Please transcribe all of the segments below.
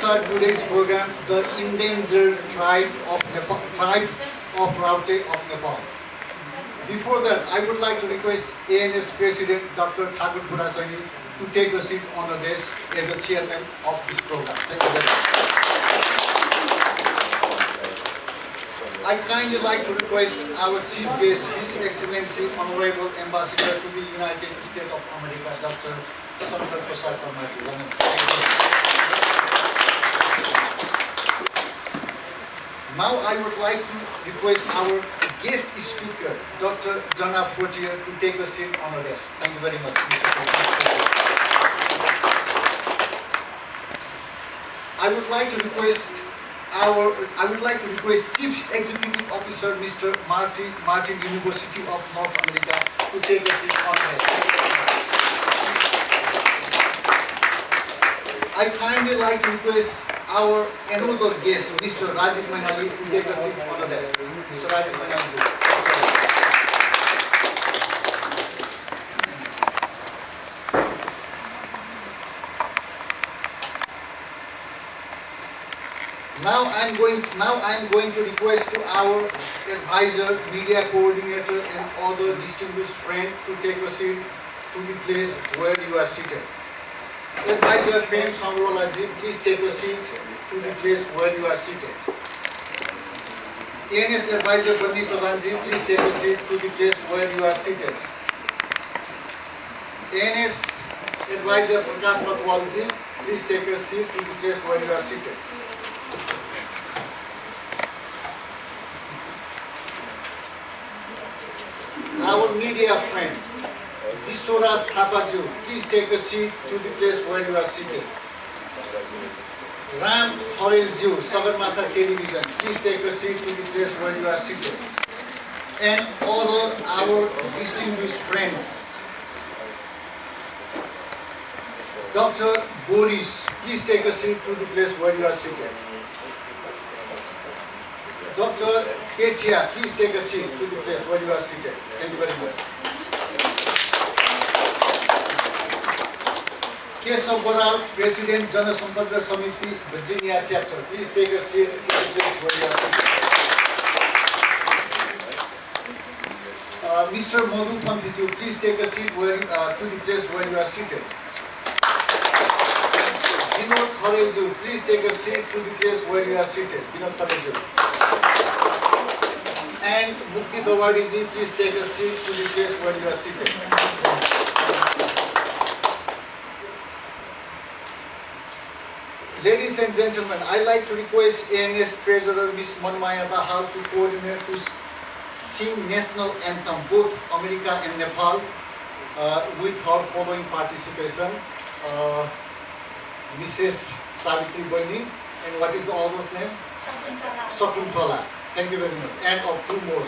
start today's program, the Endangered Tribe of Raute of Nepal. Before that, I would like to request ANS President Dr. Thakur Budasani to take a seat on the desk as the chairman of this program. Thank you very much. I kindly like to request our chief guest, His Excellency Honorable Ambassador to the United States of America, Dr. Sankar Prasad Sharmaji. Now I would like to request our guest speaker, Dr. Jana Fortier, to take a seat on the desk. Thank you very much. I would like to request Chief Executive Officer Mr. Martin University of North America to take a seat on the desk. I kindly like to request our another guest, Mr. Rajiv Manali, to take a seat on the desk. Mr. Rajiv Manali. Now I'm going to request to our advisor, media coordinator, and other distinguished friends to take a seat to the place where you are seated. Advisor Prem Sangrolaji, please take a seat to the place where you are seated. ANS Advisor Bandi Pradhanji, please take a seat to the place where you are seated. ANS Advisor Prakash Patwalji, please take a seat to the place where you are seated. Our media friend, Vishwaras Thapaju, please take a seat to the place where you are seated. Ram Horelju, Sagarmatha Television, please take a seat to the place where you are seated. And all our distinguished friends. Dr. Boris, please take a seat to the place where you are seated. Dr. Ketia, please take a seat to the place where you are seated. Thank you very much. Kesav Baral, President, Jana Sampadaha Samiti, Virginia Chapter, please take a seat to the place where you are seated. Mr. Madhu Pantiju, please take a seat to the place where you are seated. Vinod Khareju, please take a seat to the place where you are seated. Vinod Khareju. And Mukti Dawadiji, please take a seat to the place where you are seated. Ladies and gentlemen, I'd like to request ANS Treasurer Ms. Manmaya Dahal to coordinate to sing national anthem, both America and Nepal, with her following participation. Mrs. Savitri Baini, and what is the other's name? Sakuntala. Thank you very much. And of two more.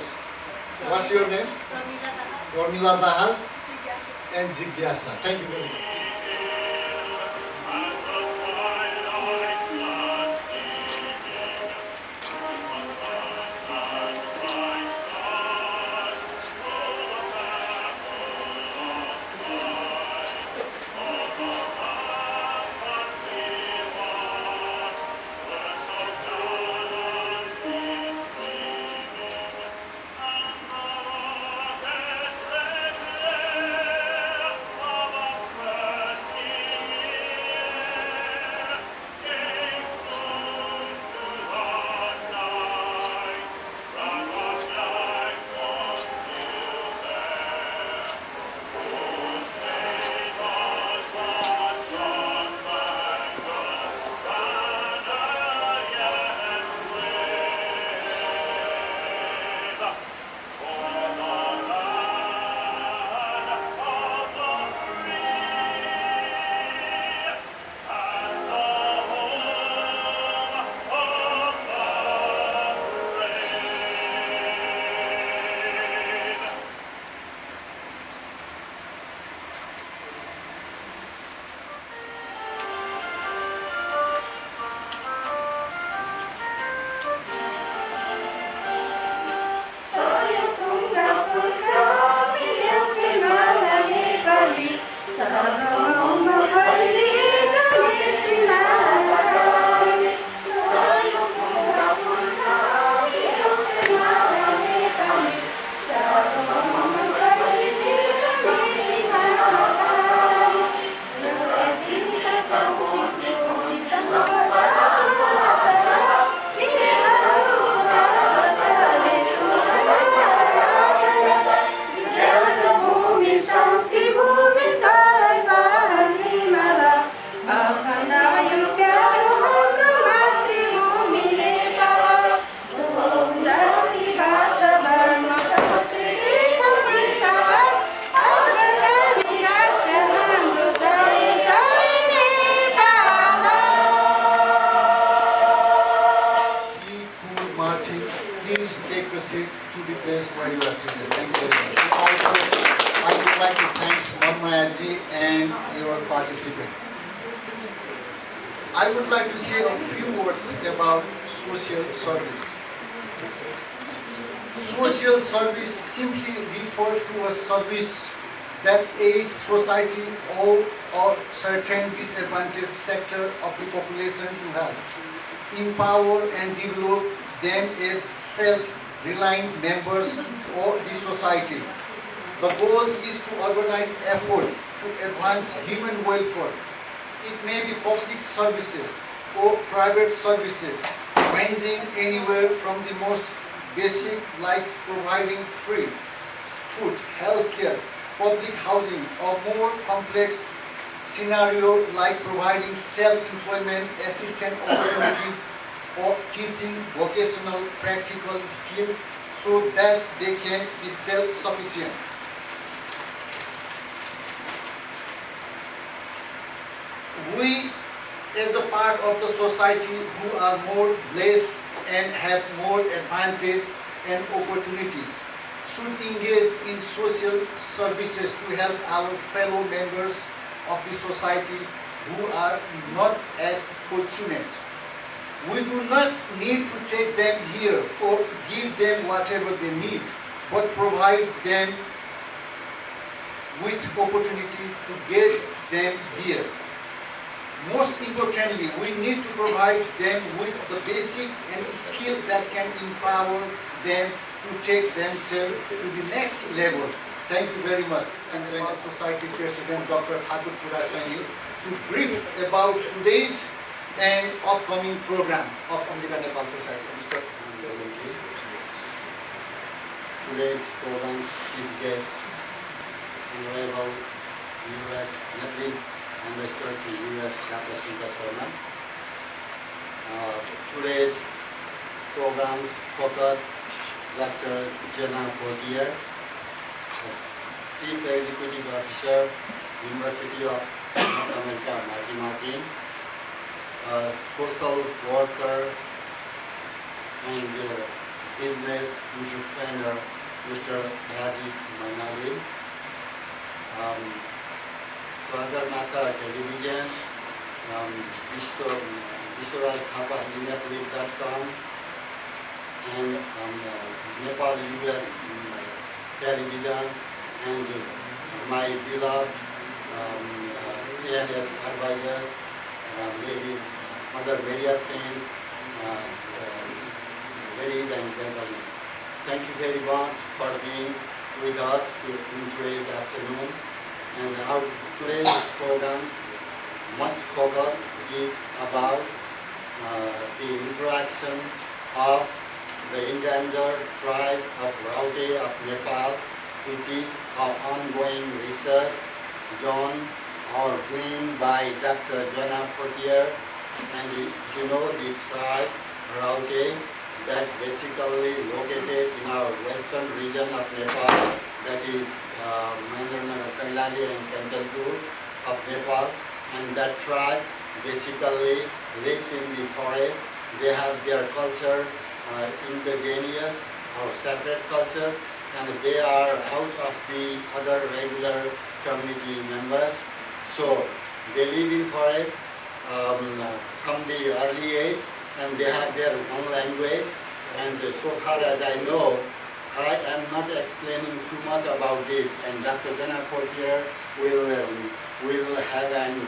What's your name? Ramila Dahal and Jigyasa. Thank you very much. appreciated. Thank you very much. And also, I would like to thank Manmayaji and your participant. I would like to say a few words about social service. Social service simply refers to a service that aids society or certain disadvantaged sector of the population to help, empower and develop them as self-reliant members of the society. The goal is to organize effort to advance human welfare. It may be public services or private services, ranging anywhere from the most basic like providing free food, healthcare, public housing, or more complex scenario like providing self-employment assistance opportunities or teaching vocational practical skill so that they can be self-sufficient. We, as a part of the society who are more blessed and have more advantage and opportunities, should engage in social services to help our fellow members of the society who are not as fortunate. We do not need to take them here or give them whatever they need, but provide them with opportunity to get them here. Most importantly, we need to provide them with the basic and skill that can empower them to take themselves to the next level. Thank you very much. And the Nepal Society President Dr. Thakur Purasani to brief about today's and upcoming program of Omega Nepal Society. Mr. Today's program's chief guest, Honorable U.S. Nepal Ambassador to U.S. Dr. Sinta Sharma. Today's program's focus, Dr. Jana Fortier, Chief Executive Officer, University of North America, Martin, social worker and business entrepreneur, Mr. Rajiv Manali, Sagarmatha Television, Vishwaraj Thapa, Indianapolis.com, and Nepal US Television, and my beloved ANS advisors, maybe other media friends, ladies and gentlemen. Thank you very much for being with us in today's afternoon. And our today's programs must focus is about the interaction of the endangered tribe of Raute of Nepal, which is an ongoing research done or doing by Dr. Jana Fortier. And you know the tribe Raute that basically located in our western region of Nepal, that is Mahendranagar, Kailali and Kanchanpur of Nepal. And that tribe basically lives in the forest. They have their culture, indigenous or separate cultures, and they are out of the other regular community members. So they live in forest from the early age, and they have their own language. And so far as I know, I am not explaining too much about this, and Dr. Jana Fortier will have an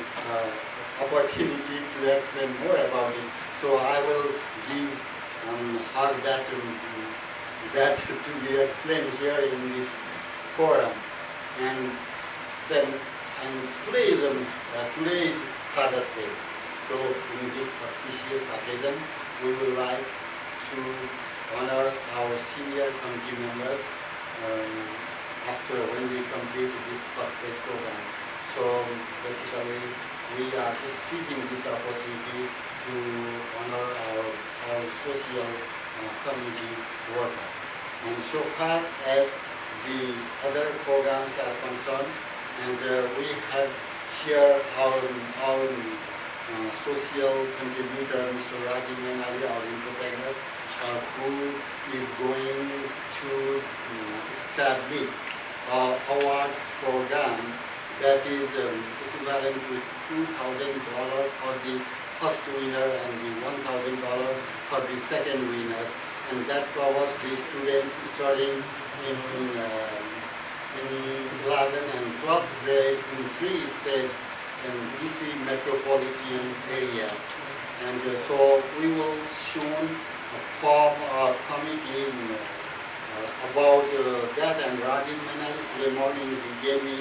opportunity to explain more about this. So I will give her that to be explained here in this forum. And then, today is Father's Day. So in this auspicious occasion, we would like to honor our senior committee members after when we complete this first phase program. So basically, we are just seizing this opportunity to honor our social community workers. And so far as the other programs are concerned, and we have here our social contributor, Mr. Rajiv Manali, our entrepreneur, who is going to establish an award program that is equivalent to $2,000 for the first winner and the $1,000 for the second winners, and that covers the students studying in 11th and 12th grade in 3 states in DC metropolitan areas. And so we will soon form a committee about that, and Rajiv Manali today morning he gave me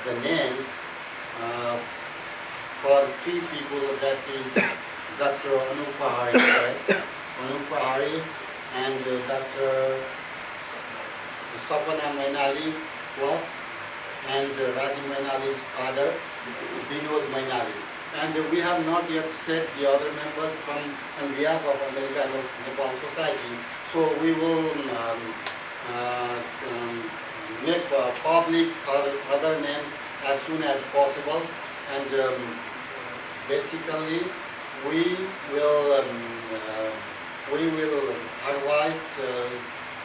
the names for 3 people, that is Dr. Anup Pahari, Anup Pahari, and Dr. Sapana Mainali plus, and Rajiv Mainali's father, Vinod Mainali. And we have not yet set the other members on behalf of American Nepal Society. So we will make public other names as soon as possible. And basically, we will advise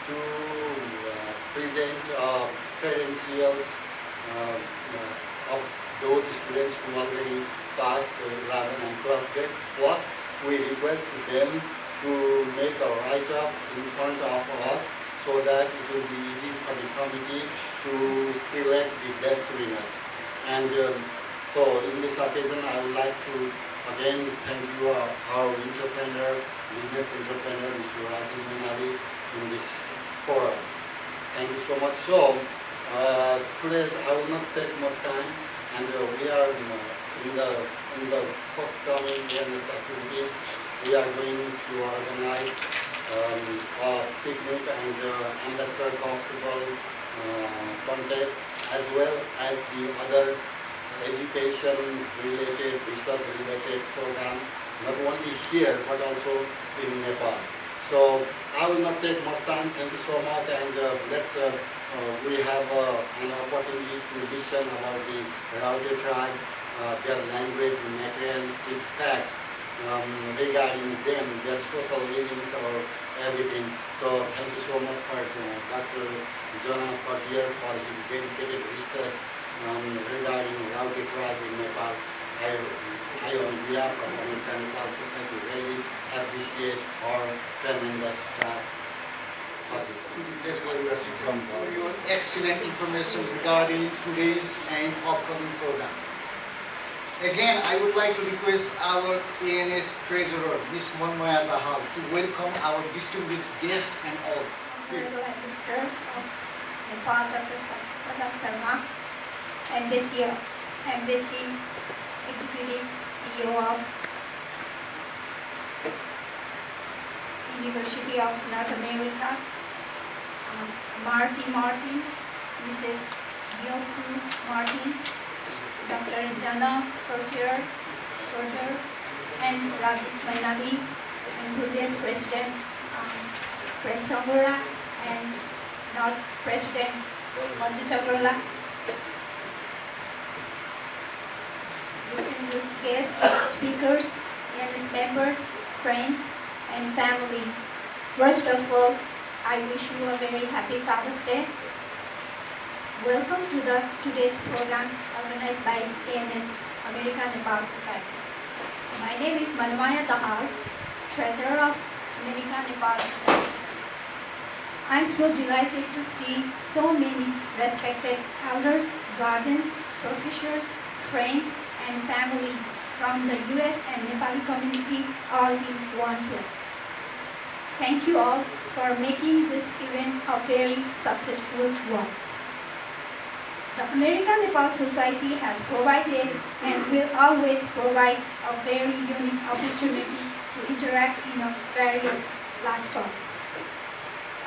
to present credentials of those students who already passed 11th and 12th grade. Plus, we request them to make a write-up in front of us so that it will be easy for the committee to select the best winners. And so in this occasion, I would like to again thank you, our entrepreneur, business entrepreneur, Mr. Rajiv Manali, in this forum. Thank you so much. So today I will not take much time, and we are in the forthcoming awareness activities. We are going to organize a picnic and ambassador football contest, as well as the other education related, research related program, not only here but also in Nepal. So I will not take much time. Thank you so much, and we have an opportunity to listen about the Raute tribe, their language, materialistic facts regarding them, their social livings, or everything. So thank you so much for Dr. Jonah Fortier for his dedicated research regarding Raute tribe in Nepal. I on behalf of American Nepal Society really appreciate our tremendous task for this. To the place where you are sitting for your excellent information regarding today's and upcoming program. Again, I would like to request our ANS Treasurer, Ms. Manmaya Dahal, to welcome our distinguished guest and all. Please. Honorable Minister of Nepal, Dr. Sapana Sharma, Embassy Executive CEO of University of North America, Martin, Mrs. Yoku Martin, Dr. Jana Fortier, and Rajiv Manali, and previous President Fred Sangora, and North President Manju Sagrola, distinguished guests, speakers, ANS members, friends, and family. First of all, I wish you a very happy Father's Day. Welcome to today's program organized by ANS, American Nepal Society. My name is Manmaya Dahal, Treasurer of American Nepal Society. I am so delighted to see so many respected elders, guardians, professors, friends, and family from the US and Nepali community all in one place. Thank you all for making this event a very successful one. The American Nepal Society has provided and will always provide a very unique opportunity to interact in a various platforms.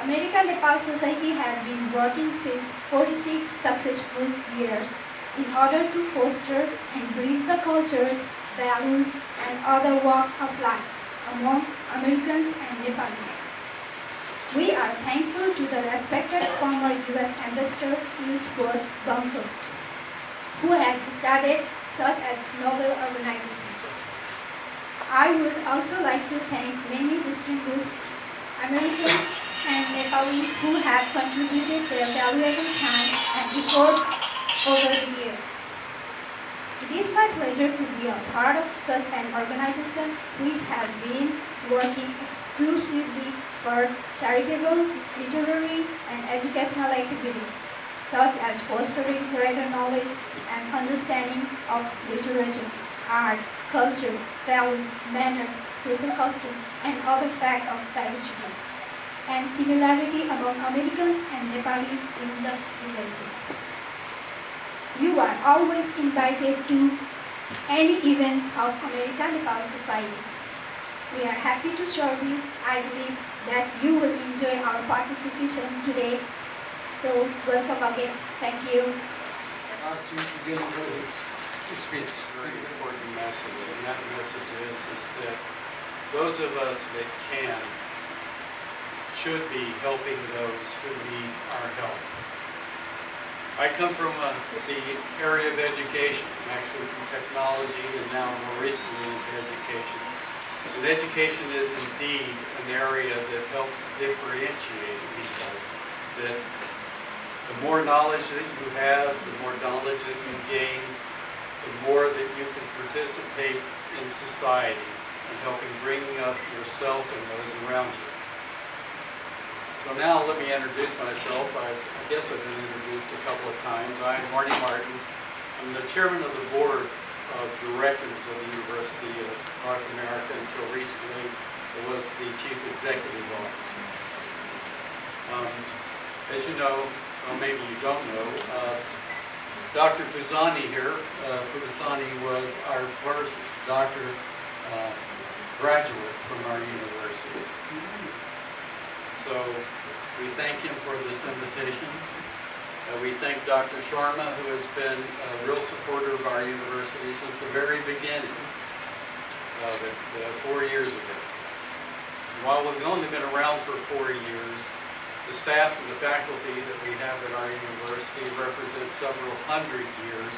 American Nepal Society has been working since 46 successful years in order to foster and bridge the cultures, values, and other walks of life among Americans and Nepalis. We are thankful to the respected former U.S. Ambassador Ellsworth Bunker, who has started such as novel organization. I would also like to thank many distinguished Americans and Nepali who have contributed their valuable time and effort over the years. It is my pleasure to be a part of such an organization which has been working exclusively for charitable, literary, and educational activities, such as fostering greater knowledge and understanding of literature, art, culture, values, manners, social custom, and other facts of diversity and similarity among Americans and Nepali in the USA. You are always invited to any events of American-Nepal Society. We are happy to serve you. I believe that you will enjoy our participation today. So, welcome again. Thank you. To deliver his speech. Very important message, and that message is that those of us that can should be helping those who need our help. I come from the area of education, actually from technology and now more recently into education. And education is indeed an area that helps differentiate people. That the more knowledge that you have, the more knowledge that you gain, the more that you can participate in society and helping bringing up yourself and those around you. So now let me introduce myself. I guess I've been introduced a couple of times. I'm Marty Martin. I'm the chairman of the board of directors of the University of North America. Until recently, I was the chief executive officer. As you know, or maybe you don't know, Dr. Pusani here, Pusani was our first doctorate graduate from our university. So we thank him for this invitation. We thank Dr. Sharma, who has been a real supporter of our university since the very beginning of it, 4 years ago. While we've only been around for 4 years, the staff and the faculty that we have at our university represent several hundred years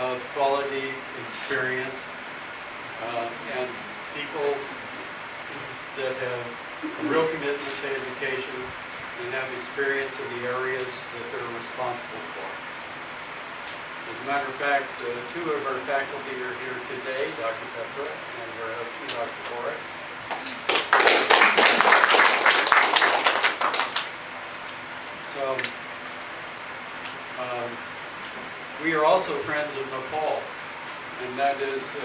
of quality experience and people that have a real commitment to education and have experience in the areas that they're responsible for. As a matter of fact, two of our faculty are here today, Dr. Petra and her husband, Dr. Forrest. So, we are also friends of Nepal, and that is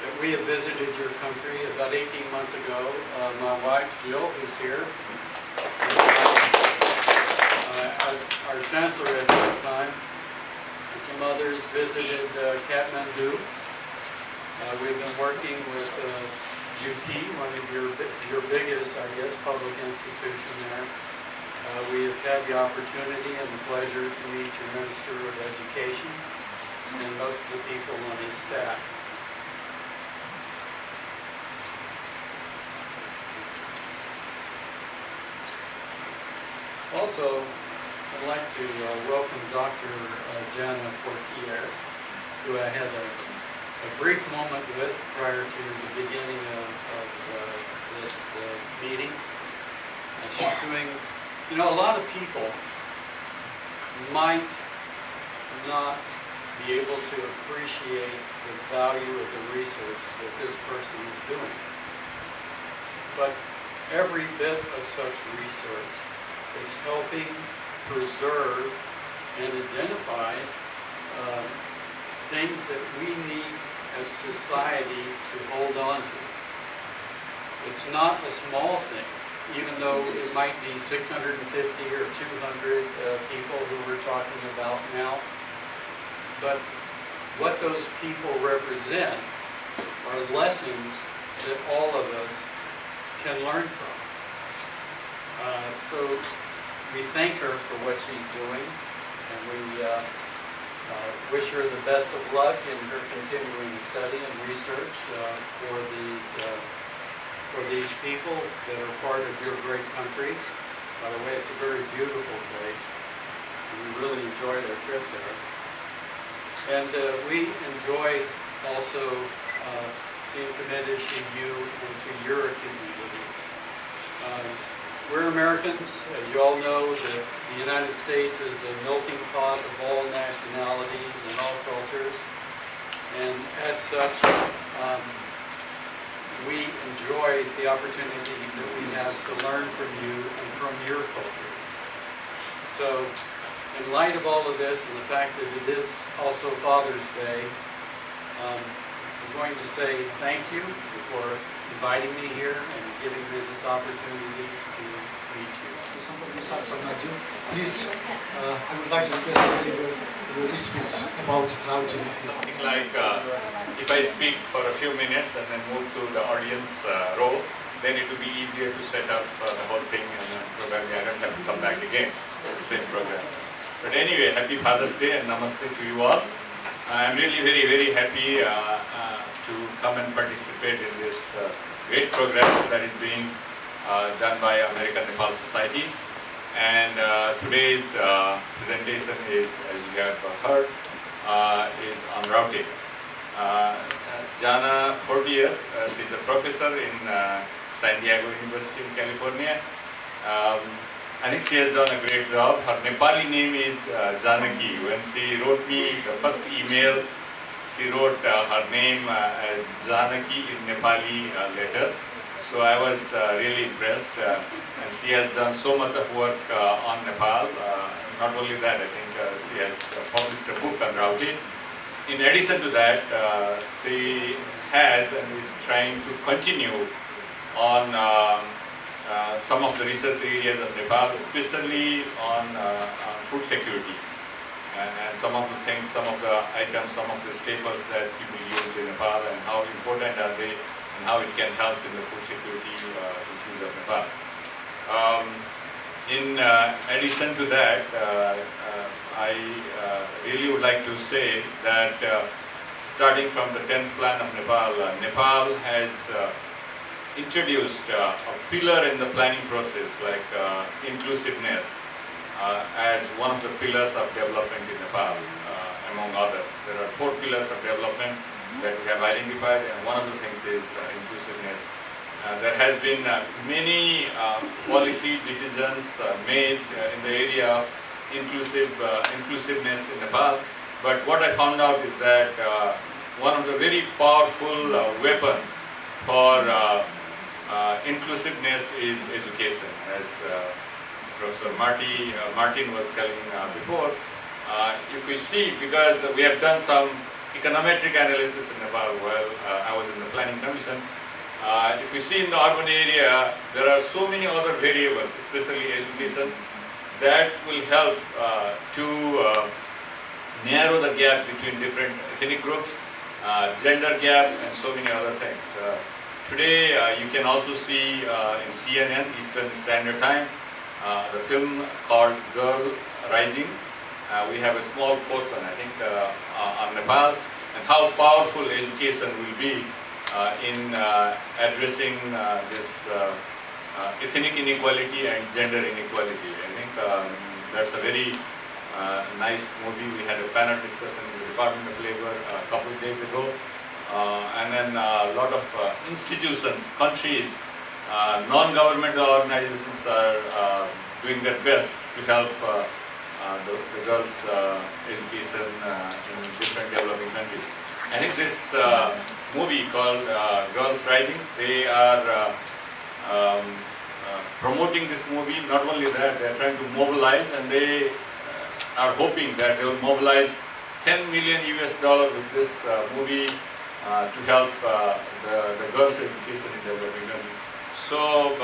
that we have visited your country about 18 months ago. My wife, Jill, who's here, our chancellor at that time, and some others visited Kathmandu. We've been working with UT, one of your biggest, I guess, public institution there. We have had the opportunity and the pleasure to meet your Minister of Education and most of the people on his staff. Also, I'd like to welcome Dr. Jana Fortier, who I had a brief moment with prior to the beginning of this meeting. She's doing, you know, a lot of people might not be able to appreciate the value of the research that this person is doing. But every bit of such research is helping preserve and identify things that we need as society to hold on to. It's not a small thing, even though it might be 650 or 200 people who we're talking about now. But what those people represent are lessons that all of us can learn from. So we thank her for what she's doing, and we wish her the best of luck in her continuing study and research for these people that are part of your great country. By the way, it's a very beautiful place, and we really enjoyed our trip there. And we enjoy also being committed to you and to your community. We're Americans. As you all know, the United States is a melting pot of all nationalities and all cultures. And as such, we enjoy the opportunity that we have to learn from you and from your cultures. So, in light of all of this and the fact that it is also Father's Day, I'm going to say thank you for inviting me here and giving me this opportunity to meet you. Please, I would like to request you to deliver your speech about Raute. Something like if I speak for a few minutes and then move to the audience row, then it will be easier to set up the whole thing, and probably I don't have to come back again for the same program. But anyway, happy Father's Day and namaste to you all. I'm really very happy to come and participate in this great program that is being done by American Nepal Society. And today's presentation is, as you have heard, is on Raute. Jana Fortier, she's a professor in San Diego University in California. I think she has done a great job. Her Nepali name is Janaki. When she wrote me the first email, she wrote her name as Janaki in Nepali letters. So I was really impressed, and she has done so much of work on Nepal. Not only that, I think she has published a book on Raute. In addition to that, she has and is trying to continue on some of the research areas of Nepal, especially on food security. And some of the things, some of the items, some of the staples that people use in Nepal, and how important are they, and how it can help in the food security issues of Nepal. In addition to that, I really would like to say that starting from the 10th plan of Nepal, Nepal has introduced a pillar in the planning process, like inclusiveness, as one of the pillars of development in Nepal, among others. There are 4 pillars of development that we have identified, and one of the things is inclusiveness. There has been many policy decisions made in the area of inclusiveness in Nepal, but what I found out is that one of the very powerful weapon for inclusiveness is education, as Professor Martin was telling before. If we see, because we have done some econometric analysis in Nepal while I was in the planning commission, if we see in the urban area, there are so many other variables, especially education, that will help to narrow the gap between different ethnic groups, gender gap, and so many other things. Today, you can also see in CNN, Eastern Standard Time, the film called Girl Rising. We have a small portion, I think, on Nepal, and how powerful education will be in addressing this ethnic inequality and gender inequality. I think that's a very nice movie. We had a panel discussion in the Department of Labor a couple of days ago. And then a lot of institutions, countries, non-governmental organizations are doing their best to help the girls' education in different developing countries. I think this movie called Girls Rising, they are promoting this movie. Not only that, they are trying to mobilize, and they are hoping that they will mobilize $10 million with this movie to help the girls' education in developing countries. So,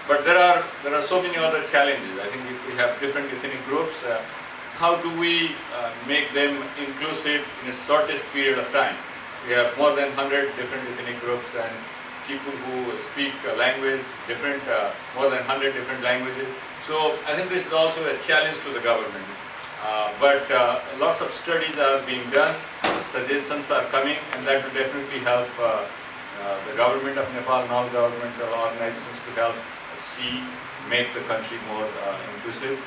but there are so many other challenges. I think if we have different ethnic groups, how do we make them inclusive in the shortest period of time? We have more than 100 different ethnic groups and people who speak a language different, more than 100 different languages. So I think this is also a challenge to the government. But lots of studies are being done, suggestions are coming, and that will definitely help the government of Nepal, non-governmental organizations to help make the country more inclusive.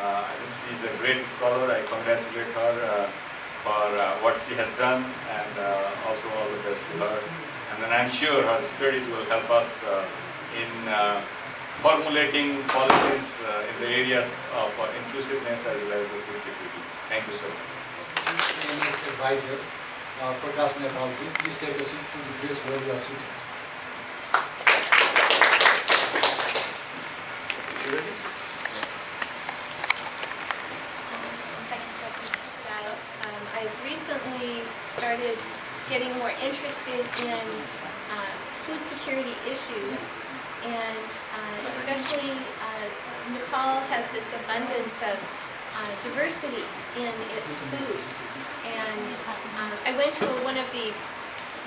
I think she is a great scholar. I congratulate her for what she has done, and also all the best to her. And then I'm sure her studies will help us in formulating policies in the areas of inclusiveness as well as the food security. Thank you so much. ANS advisor, Prakash Nepalji, please take a seat to the place where you are seated. Is he ready? I've recently started getting more interested in food security issues, and especially Nepal has this abundance of diversity in its food. And I went to one of the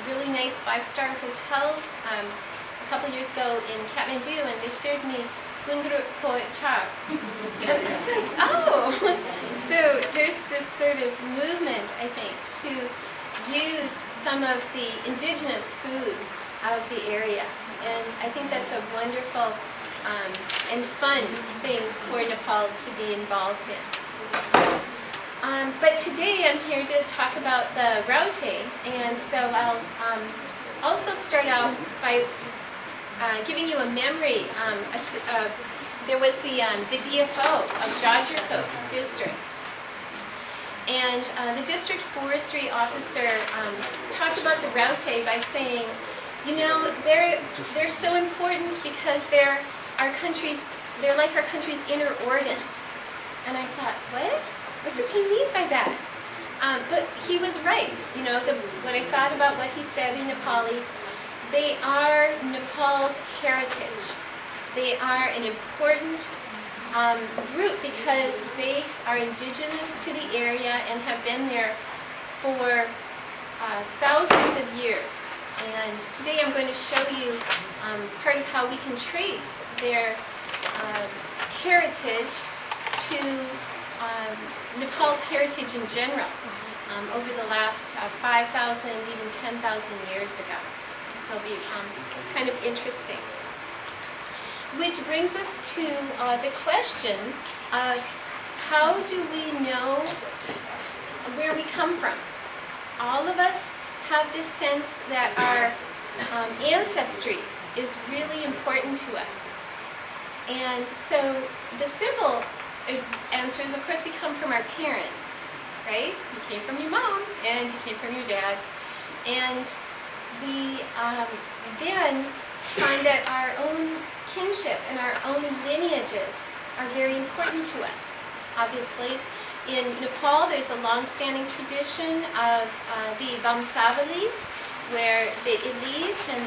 really nice 5-star hotels a couple years ago in Kathmandu, and they served me gungru ko cha. And I was like, oh! So there's this sort of movement, I think, to use some of the indigenous foods of the area. And I think that's a wonderful and fun thing for Nepal to be involved in. But today I'm here to talk about the raute, and so I'll also start out by giving you a memory. There was the DFO of Jajarkot district, and the district forestry officer talked about the raute by saying, you know, they're so important because they're like our country's inner organs. And I thought, what? What does he mean by that? But he was right. You know, when I thought about what he said in Nepali, they are Nepal's heritage. They are an important group because they are indigenous to the area and have been there for thousands of years. And today I'm going to show you part of how we can trace their heritage to Nepal's heritage in general over the last 5,000, even 10,000 years ago. So it'll be kind of interesting. Which brings us to the question of how do we know where we come from? All of us have this sense that our ancestry is really important to us. And so the simple answer is, of course, we come from our parents, right? You came from your mom and you came from your dad. And we then find that our own kinship and our own lineages are very important to us. Obviously, in Nepal, there's a long-standing tradition of the Vamsavali, where the elites and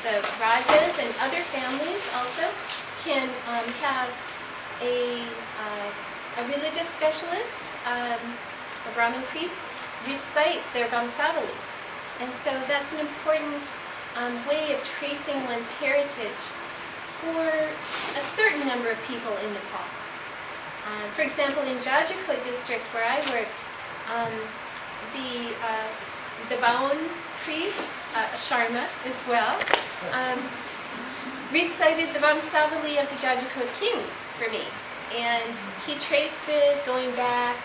the rajas and other families also can have a religious specialist, a Brahmin priest, recite their Vamsavali. And so that's an important way of tracing one's heritage for a certain number of people in Nepal. For example, in Jajarkot district, where I worked, the Baon priest, Sharma as well, recited the Vamsavali of the Jajarkot kings for me. And he traced it going back.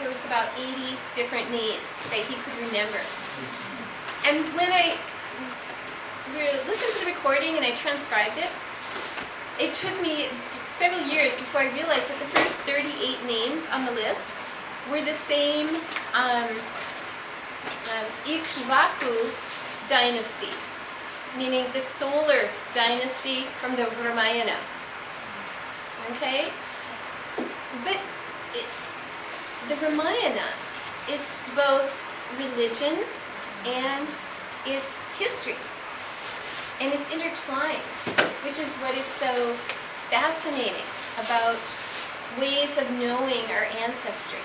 There was about 80 different names that he could remember. And when I listened to the recording and I transcribed it, it took me several years before I realized that the first 38 names on the list were the same Ikshvaku dynasty, meaning the solar dynasty from the Ramayana. Okay? But the Ramayana, it's both religion and it's history. And it's intertwined, which is what is so fascinating about ways of knowing our ancestry.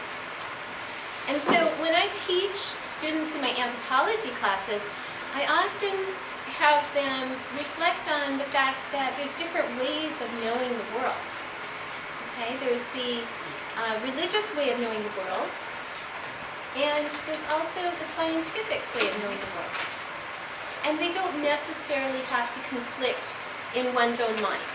And so when I teach students in my anthropology classes, I often have them reflect on the fact that there's different ways of knowing the world. Okay, there's the religious way of knowing the world, and there's also the scientific way of knowing the world. And they don't necessarily have to conflict in one's own mind.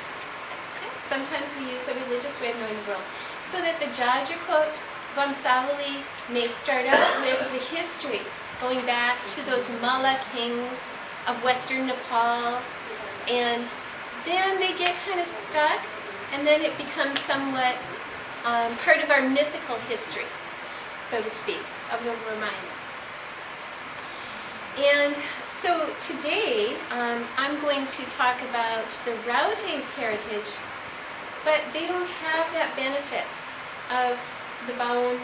Okay? Sometimes we use the religious way of knowing the world. So that the Jajarkot Vamsavali may start out with the history, going back to those Malla kings of Western Nepal, and then they get kind of stuck, and then it becomes somewhat part of our mythical history, so to speak, of the Ramayana. And so today, I'm going to talk about the Raute's heritage, but they don't have that benefit of the Baon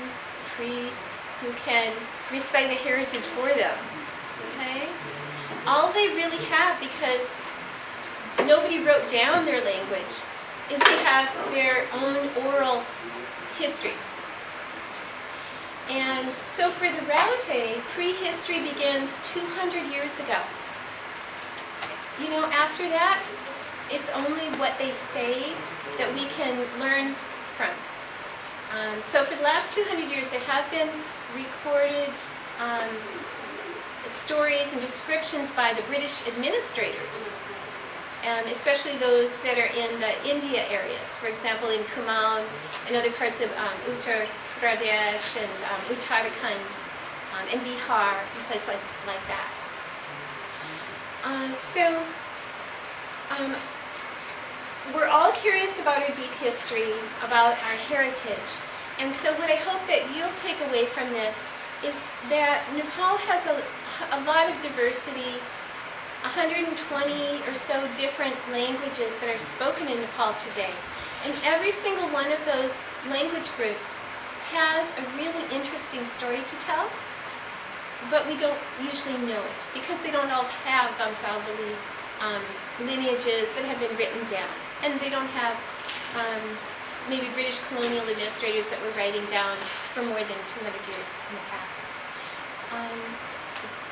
priest who can recite a heritage for them, okay? All they really have, because nobody wrote down their language, is they have their own oral histories. And so for the Raute, prehistory begins 200 years ago. You know, after that, it's only what they say that we can learn from. So for the last 200 years, there have been recorded stories and descriptions by the British administrators, especially those that are in the India areas. For example, in Kumaon and other parts of Uttar Pradesh and Uttarakhand and Bihar and places like that. We're all curious about our deep history, about our heritage. And so what I hope that you'll take away from this is that Nepal has a lot of diversity, 120 or so different languages that are spoken in Nepal today. And every single one of those language groups has a really interesting story to tell, but we don't usually know it because they don't all have Vamsavali lineages that have been written down. And they don't have maybe British colonial administrators that were writing down for more than 200 years in the past.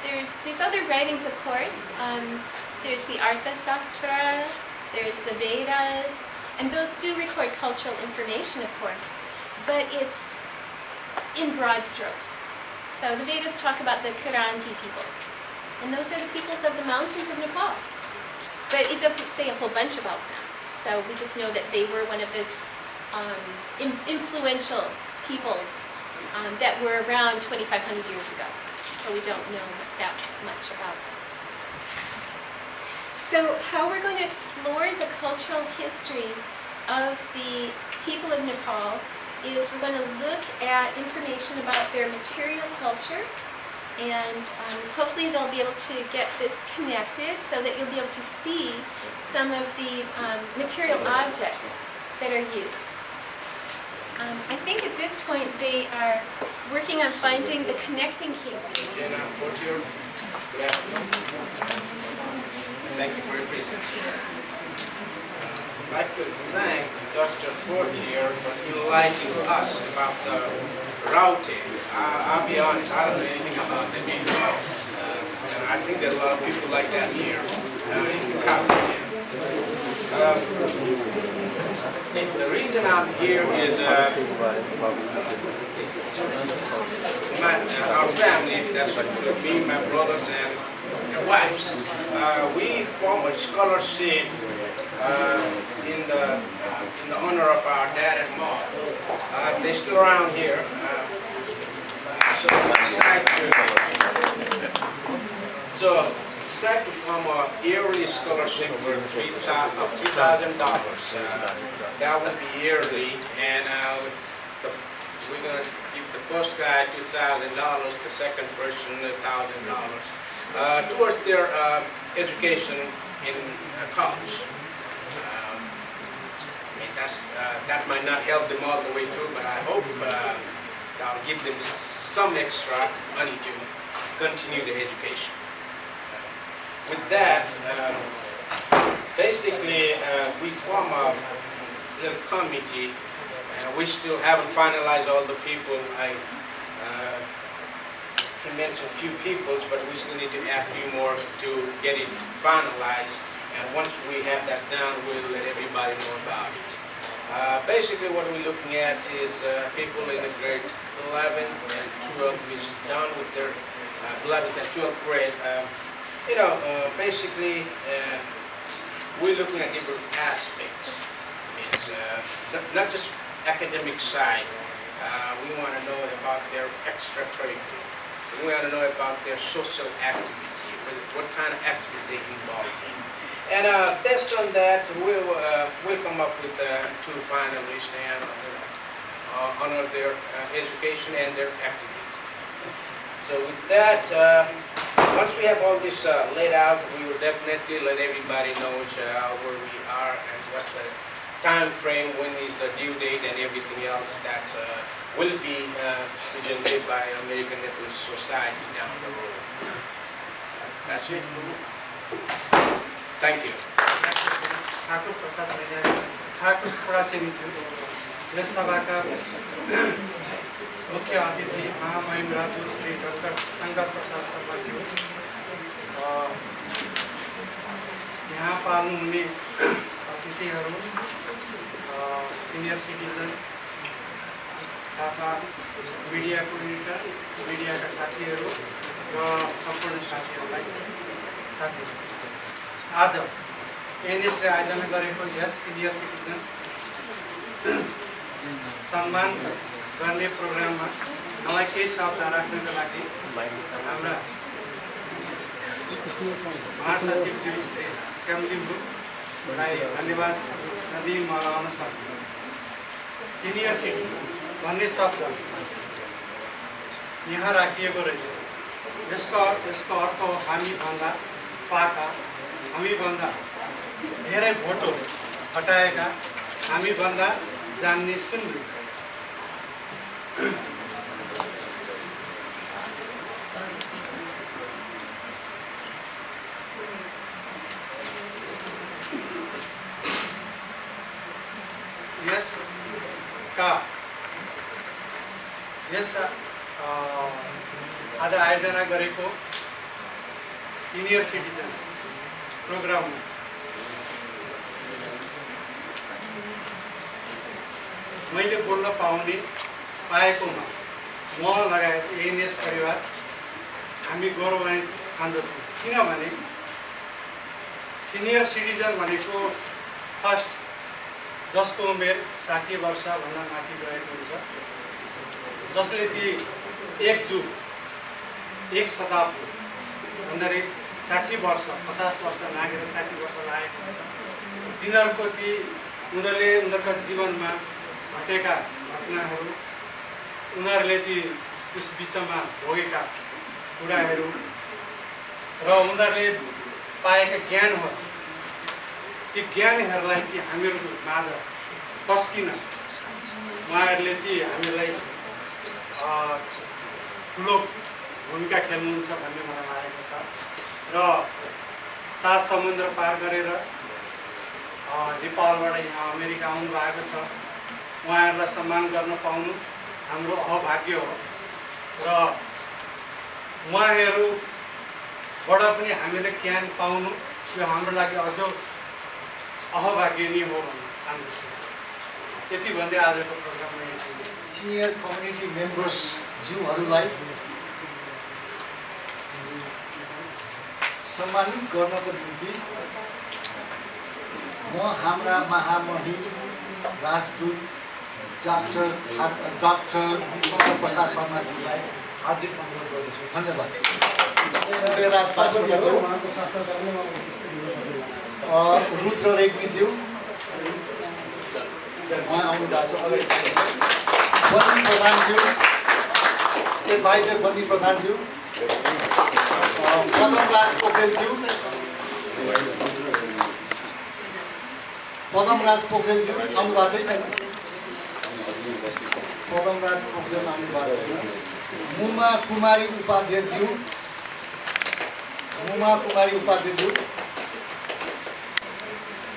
There's other writings, of course. There's the Artha Sastra, there's the Vedas, and those do record cultural information, of course, but it's in broad strokes. So the Vedas talk about the Kiranti peoples, and those are the peoples of the mountains of Nepal. But it doesn't say a whole bunch about them. So we just know that they were one of the influential peoples that were around 2,500 years ago. But we don't know that much about them. So how we're going to explore the cultural history of the people of Nepal is we're going to look at information about their material culture, and hopefully they'll be able to get this connected so that you'll be able to see some of the material objects that are used. I think at this point they are working on finding the connecting cable. Thank you for your presentation. I'd like to thank Dr. Fortier for enlightening us about the Raute. I'll be honest, I don't know anything about them either. And I think there are a lot of people like that here in the college. The reason I'm here is our family, that's what me, my brothers, and their wives. We form a scholarship in the honor of our dad and mom. They're still around here. So decided to form a yearly scholarship for $3,000. That would be yearly, and we're going to give the first guy $2,000, the second person $1,000 towards their education in college. That might not help them all the way through, but I hope I'll give them some extra money to continue their education. With that, basically, we form a little committee. We still haven't finalized all the people. I can mention a few peoples, but we still need to add a few more to get it finalized. And once we have that done, we'll let everybody know about it. Basically, what we're looking at is people in the grade 11 and 12 is done with their 11th and 12th grade. Basically, we're looking at different aspects. It's not just academic side. We want to know about their extracurricular. We want to know about their social activity, what kind of activity they involve in. And based on that, we'll come up with two finalists and honor their education and their aptitude. So with that, once we have all this laid out, we will definitely let everybody know where we are and what the time frame, when is the due date, and everything else that will be presented by American Nepalese Society down the road. That's it. Thank you. Thakur Prasad Thakur Prasad yes सभाका मुख्य अतिथि महामहिम Raju Shri doctor Shankar प्रसाद शर्माज्यू, यहाँ पाल्नुहुने अतिथिहरू, senior citizen तथा मिडियाको editor, मिडियाका साथीहरू र सम्पूर्ण साथीहरूलाई आज एनएसले आयोजना गरेको यस सिनियर सिटिजन सम्मान गर्ने प्रोग्राममा मलाई केही शब्द राख्नको लागि हाम्रा महासचिवज्यू श्री क्याम्जिमलाई धन्यवाद नदिई म रहन सक्छु। सिनियर सिटिजन भन्ने शब्द यहाँ राखिएको रहेछ। यसको अर्थ हो हामीभन्दा पाका, हामीभन्दा धेरै भोटहरू हटाएका, हामीभन्दा जान्ने सुन्ने। यस आज आयोजना गरेको सिनियर सिटिजन प्रोग्राम मैले बोल्न पाएकोमा म लगायत एनएस परिवार हामी गौरवान्वित ठान्दछौँ। किनभने सिनियर सिटिजन भनेको फर्स्ट जसको उमेर 60 वर्षभन्दा माथि गएको हुन्छ, जसले चाहिँ एक जुग एक शताब्दी भन्दाखेरि 60 वर्ष 50 वर्ष नागेर 60 वर्ष लागेको हुन्छ। तिनीहरूको चाहिँ उनीहरूका जीवनमा घटेका घटनाहरू, उनीहरूले चाहिँ त्यस बिचमा भोगेका कुराहरू र उनीहरूले पाएका ज्ञानहरू, ती ज्ञानहरूलाई चाहिँ हामीहरू माझ पस्किन उहाँहरूले चाहिँ हामीलाई ठुलो भूमिका खेल्नुहुन्छ भन्ने मलाई लागेको छ। र 7 समुद्र पार गरेर नेपालबाट यहाँ अमेरिका आउनु भएको छ। उहाँहरूलाई सम्मान गर्न पाउनु हाम्रो अहभाग्य हो र उहाँहरूबाट पनि हामीले ज्ञान पाउनु यो हाम्रो लागि अझ अहभाग्य नै हो भन्ने ठान्दछु। त्यति भन्दै आजको प्रोग्राममा सिनियर कम्युनिटी मेम्बर्स ज्यूहरूलाई सम्मानित गर्नको निम्ति म हाम्रा महामहिम राजदूत डाक्टर शङ्कर प्रसाद शर्माज्यूलाई हार्दिक अनुरोध गर्दछु। धन्यवाद। रुद्र रेग्मीज्यू उहाँ आउनु भएको छ। बन्दी प्रधानज्यू, एडभाइजर बन्दी प्रधानज्यू, पदमराज पोखरेलज्यू, पदमराज पोखरेलज्यू आउनु भएको छैन। पदमराज पोखरेल आउनु भएको छैन। मुमा कुमारी उपाध्यायज्यू,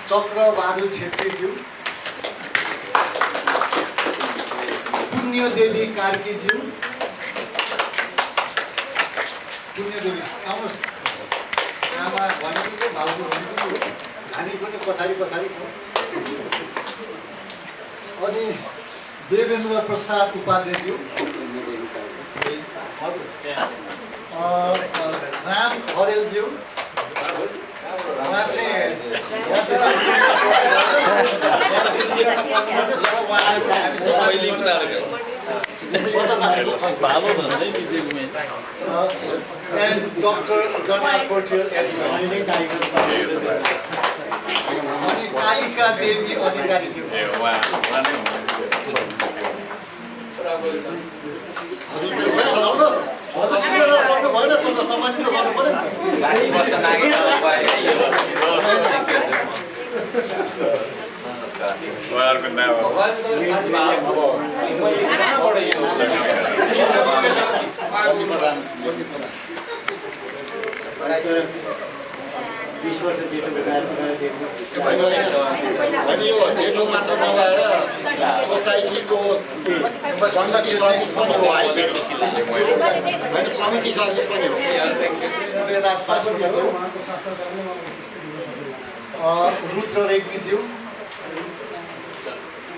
चक्रबहादुर छेत्रीज्यू, पुण्यदेवी कार्कीज्यू, पुण्यदेवी आउनुहोस्। आमा भनेको भाउजू भनेको धानीको चाहिँ पछाडि छ। अनि देवेन्द्र प्रसाद उपाध्यायज्यू, हजुर, राम खरेलज्यू, उहाँ चाहिँ and Dr. Jana Kotiel as well. अनि कालिका देवी अधिकारीज्यू हजुर सिकेर गर्नु भएन तर सम्मानित गर्नु पर्यो अनि यो जेठो मात्र नभएर सोसाइटीको कमिटी सर्भिस पनि हो होइन कमिटी सर्भिस पनि हो रुद्र रेग्मीज्यू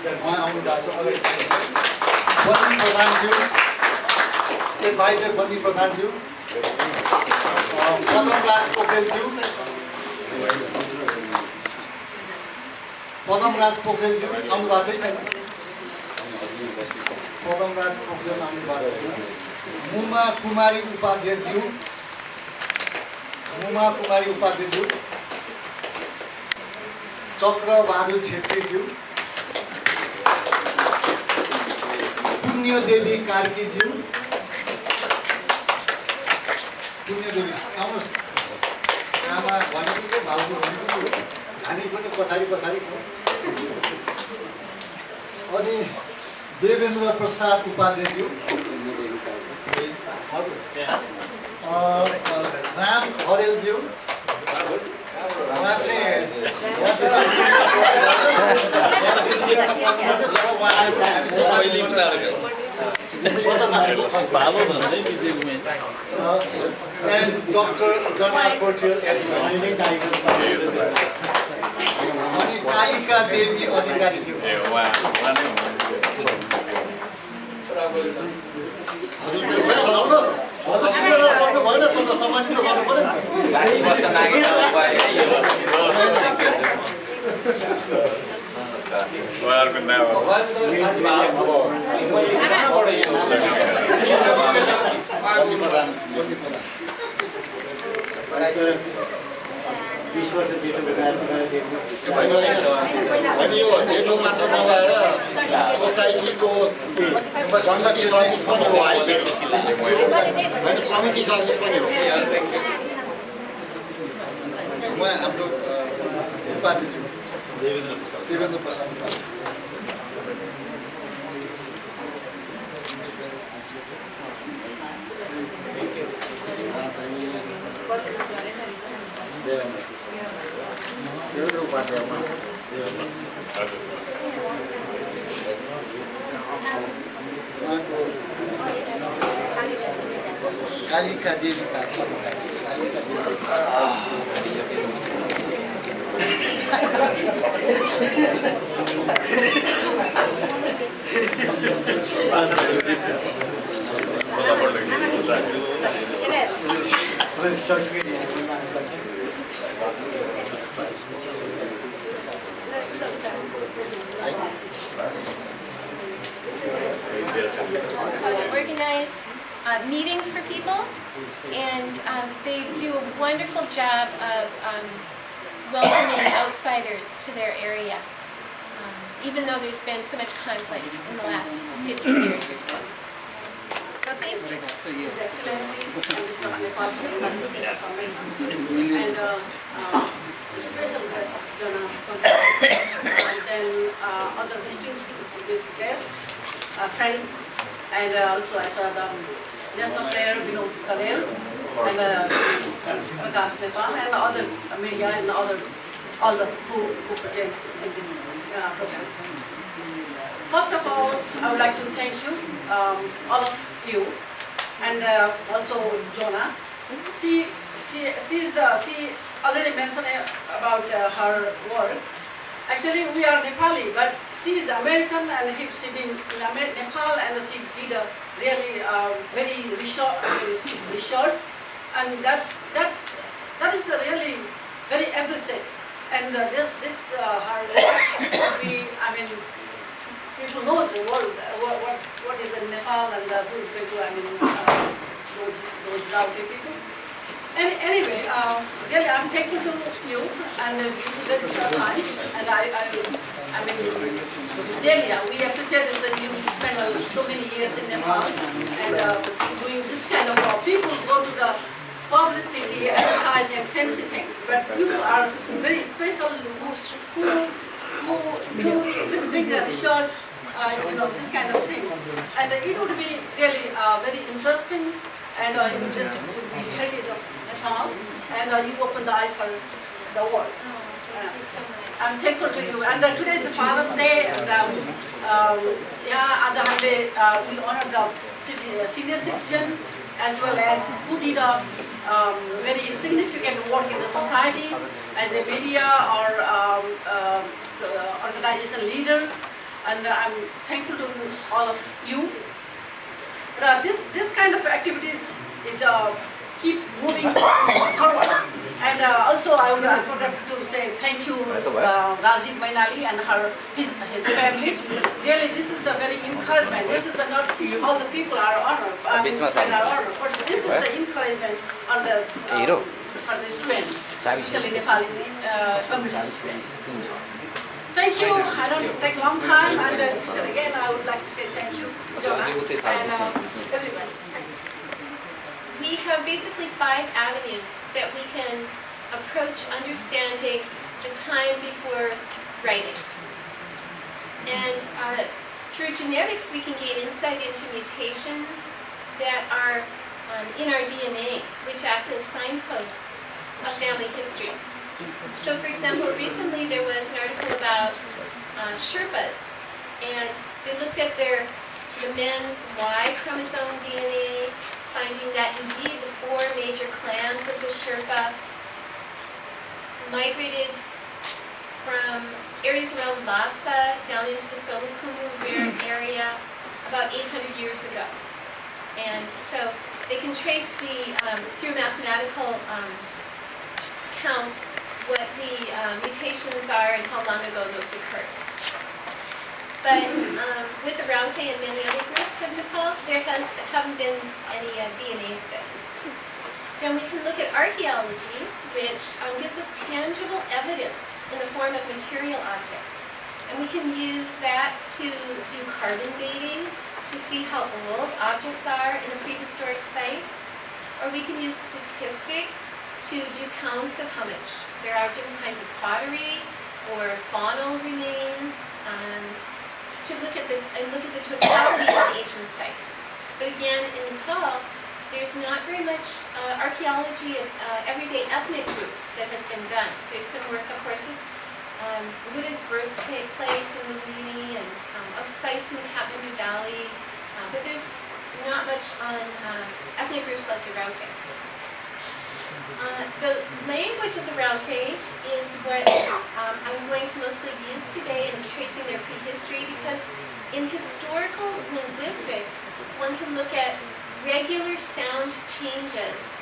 उहाँ आउनु भएको छ बन्दी प्रधानज्यू एडभाइजर बन्दी प्रधानज्यू पदमराज पोखरेलज्यू पदमराज पोखरेलज्यू आउनु भएको छैन पदमराज पोखरेल आउनु भएको छैन मुमा कुमारी उपाध्यायज्यू चक्रबहादुर छेत्रीज्यू पुण्यदेवी कार्कीज्यू पुण्यदेवी आउनुहोस् आमा भनेको भाउजू भनेको हामी पनि पछाडि छ अनि देवेन्द्र प्रसाद उपाध्यायज्यू हजुर राम खरेलज्यू उहाँ चाहिँ and Dr. Jana Kochel as well. अनि कालिका देवी अधिकारीज्यू हजुर सिकेर गर्नु भएन तर सम्मानित गर्नु पर्यो अनि यो जेठो मात्र नभएर सोसाइटीको कमिटी सर्भिस पनि हो होइन कमिटी सर्भिस पनि हो उहाँ हाम्रो उपाध्यक्ष Devendra Prasad Devendra Upadhyay Kalika Devi Organize meetings for people, and they do a wonderful job of welcoming outsiders to their area, even though there's been so much conflict in the last 15 years or so. So thank you. His Excellency, Mr. Nepal, and the special guest, Jana, and then other distinguished guests, friends, and also as a national player, Vinod Karel, and Prakash Nepal, and other media and all the who present in this program. First of all, I would like to thank you, all of you, and also Jonah. She already mentioned about her work. Actually, we are Nepali, but she is American, and she been in Nepal, and she did a really very research, and that is the really very appreciate. And this her work, people knows the world what is in Nepal, and who is going to those Rauke people. Anyway, really, I'm thankful to you, and this is very special time. And I mean, really, we appreciate this that you spent so many years in Nepal and doing this kind of. People go to the publicity, advertise, and fancy things, but you are very special. Who do visiting the research, this kind of things, and it would be really very interesting. And this would be heritage of Nepal, and you open the eyes for the world. Thank you so much. I'm thankful to you. And today is Father's Day, and we honor the senior citizen as well as who did a very significant work in the society as a media or organization leader. And I'm thankful to all of you. This kind of activities is keep moving forward. And also I forgot to say thank you Rajiv Mainali and his family. Really, this is the very encouragement. This is not all the people are honored, but this is the encouragement on the for the students, especially Nepali community students. Thank you. I don't take a long time, and especially again, I would like to say thank you, Jonah, and everybody. We have basically 5 avenues that we can approach understanding the time before writing. And through genetics, we can gain insight into mutations that are in our DNA, which act as signposts of family histories. So for example, recently there was an article about Sherpas, and they looked at the men's Y chromosome DNA, finding that indeed the 4 major clans of the Sherpa migrated from areas around Lhasa down into the Solukhumbu area about 800 years ago. And so they can trace through mathematical counts what the mutations are and how long ago those occurred. But with the Raute and many other groups of Nepal, there haven't been any DNA studies. Then we can look at archaeology, which gives us tangible evidence in the form of material objects. And we can use that to do carbon dating, to see how old objects are in a prehistoric site. Or we can use statistics to do counts of how much. There are different kinds of pottery or faunal remains to look at the totality of the ancient site. But again, in Nepal, there's not very much archaeology of everyday ethnic groups that has been done. There's some work, of course, with Buddha's birthplace in Lumbini and of sites in the Kathmandu Valley, but there's not much on ethnic groups like the Raute. The language of the Raute is what I'm going to mostly use today in tracing their prehistory, because in historical linguistics, one can look at regular sound changes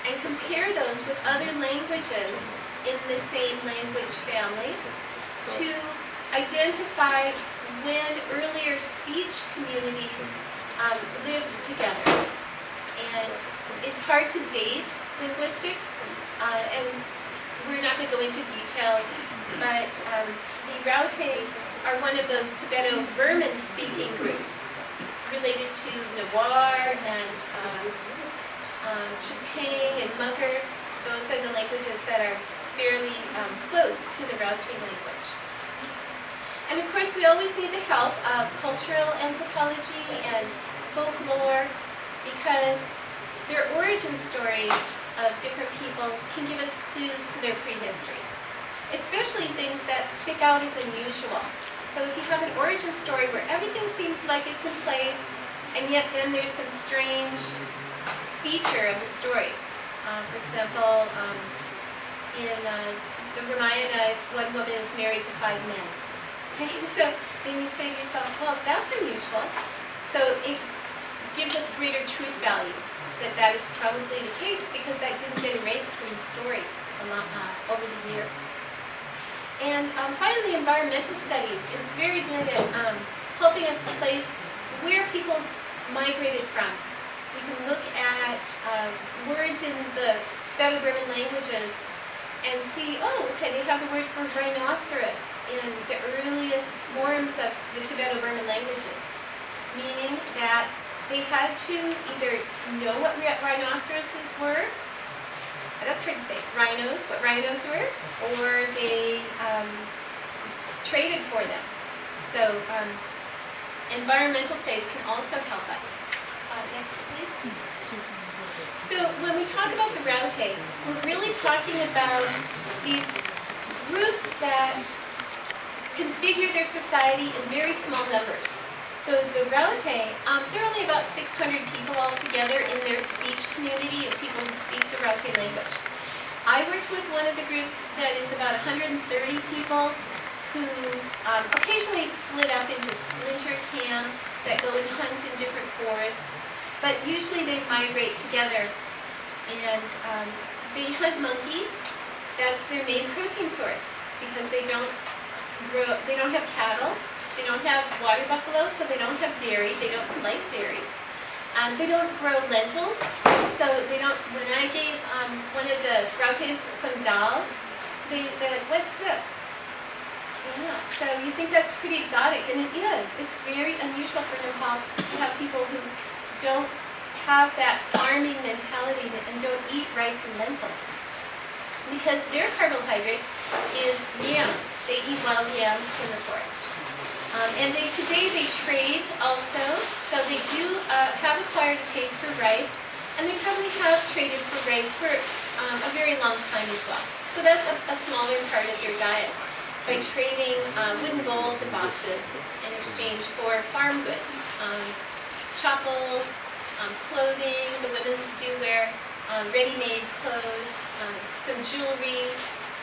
and compare those with other languages in the same language family to identify when earlier speech communities lived together. And it's hard to date linguistics, and we're not going to go into details, but the Raute are one of those Tibeto-Burman speaking groups related to Newar and Chepang and Mugger. Those are the languages that are fairly close to the Raute language. And of course, we always need the help of cultural anthropology and folklore, because their origin stories of different peoples can give us clues to their prehistory, especially things that stick out as unusual. So if you have an origin story where everything seems like it's in place, and yet then there's some strange feature of the story. For example, in the Ramayana, if one woman is married to 5 men. Okay, so then you say to yourself, well, that's unusual. So it gives us greater truth value that that is probably the case, because that didn't get erased from the story over the years. And finally, environmental studies is very good at helping us place where people migrated from. We can look at words in the Tibeto-Burman languages and see, oh, okay, they have the word for rhinoceros in the earliest forms of the Tibeto-Burman languages, meaning that they had to either know what rhinoceroses were, that's hard to say, rhinos, what rhinos were, or they traded for them. So environmental studies can also help us. Next, please. So when we talk about the Raute, we're really talking about these groups that configure their society in very small numbers. So the Raute, there are only about 600 people altogether in their speech community of people who speak the Raute language. I worked with one of the groups that is about 130 people who occasionally split up into splinter camps that go and hunt in different forests, but usually they migrate together. And they hunt monkey. That's their main protein source because they don't have cattle, they don't have water buffalo, so they don't have dairy. They don't like dairy. They don't grow lentils, so they don't. When I gave one of the Rautes some dal, they're like, "What's this?" Yeah, so you think that's pretty exotic, and it is. It's very unusual for Nepal to have people who don't have that farming mentality and don't eat rice and lentils. Because their carbohydrate is yams. They eat wild yams from the forest. And today they trade also, so they do have acquired a taste for rice, and they probably have traded for rice for a very long time as well. So that's a smaller part of their diet, by trading wooden bowls and boxes in exchange for farm goods, chappals, clothing. The women do wear ready-made clothes, some jewelry,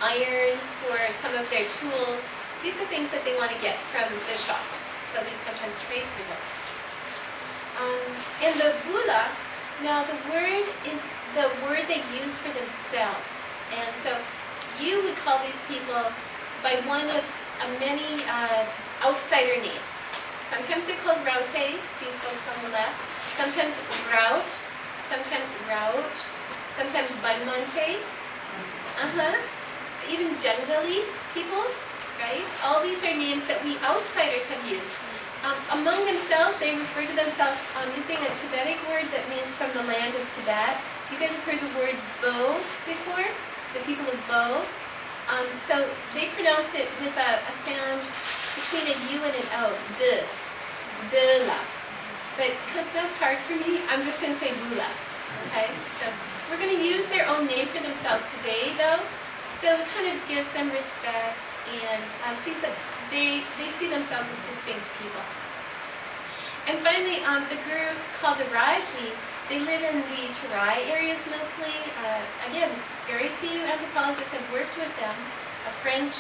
iron for some of their tools. These are things that they want to get from the shops, so they sometimes trade for those. And the bula, now the word is the word they use for themselves. And so you would call these people by one of many outsider names. Sometimes they're called Raute, these folks on the left. Sometimes Raut, sometimes Raut, sometimes Banmante. Even Jangali people, right? All these are names that we outsiders have used. Among themselves, they refer to themselves using a Tibetic word that means from the land of Tibet. You guys have heard the word Bo before? The people of Bo. So they pronounce it with a sound between a U and an O, Bula. But because that's hard for me, I'm just going to say Bula. Okay? So we're going to use their own name for themselves today, though. So it kind of gives them respect and sees that they see themselves as distinct people. And finally, the group called the Raji, they live in the Terai areas mostly. Again, very few anthropologists have worked with them. A French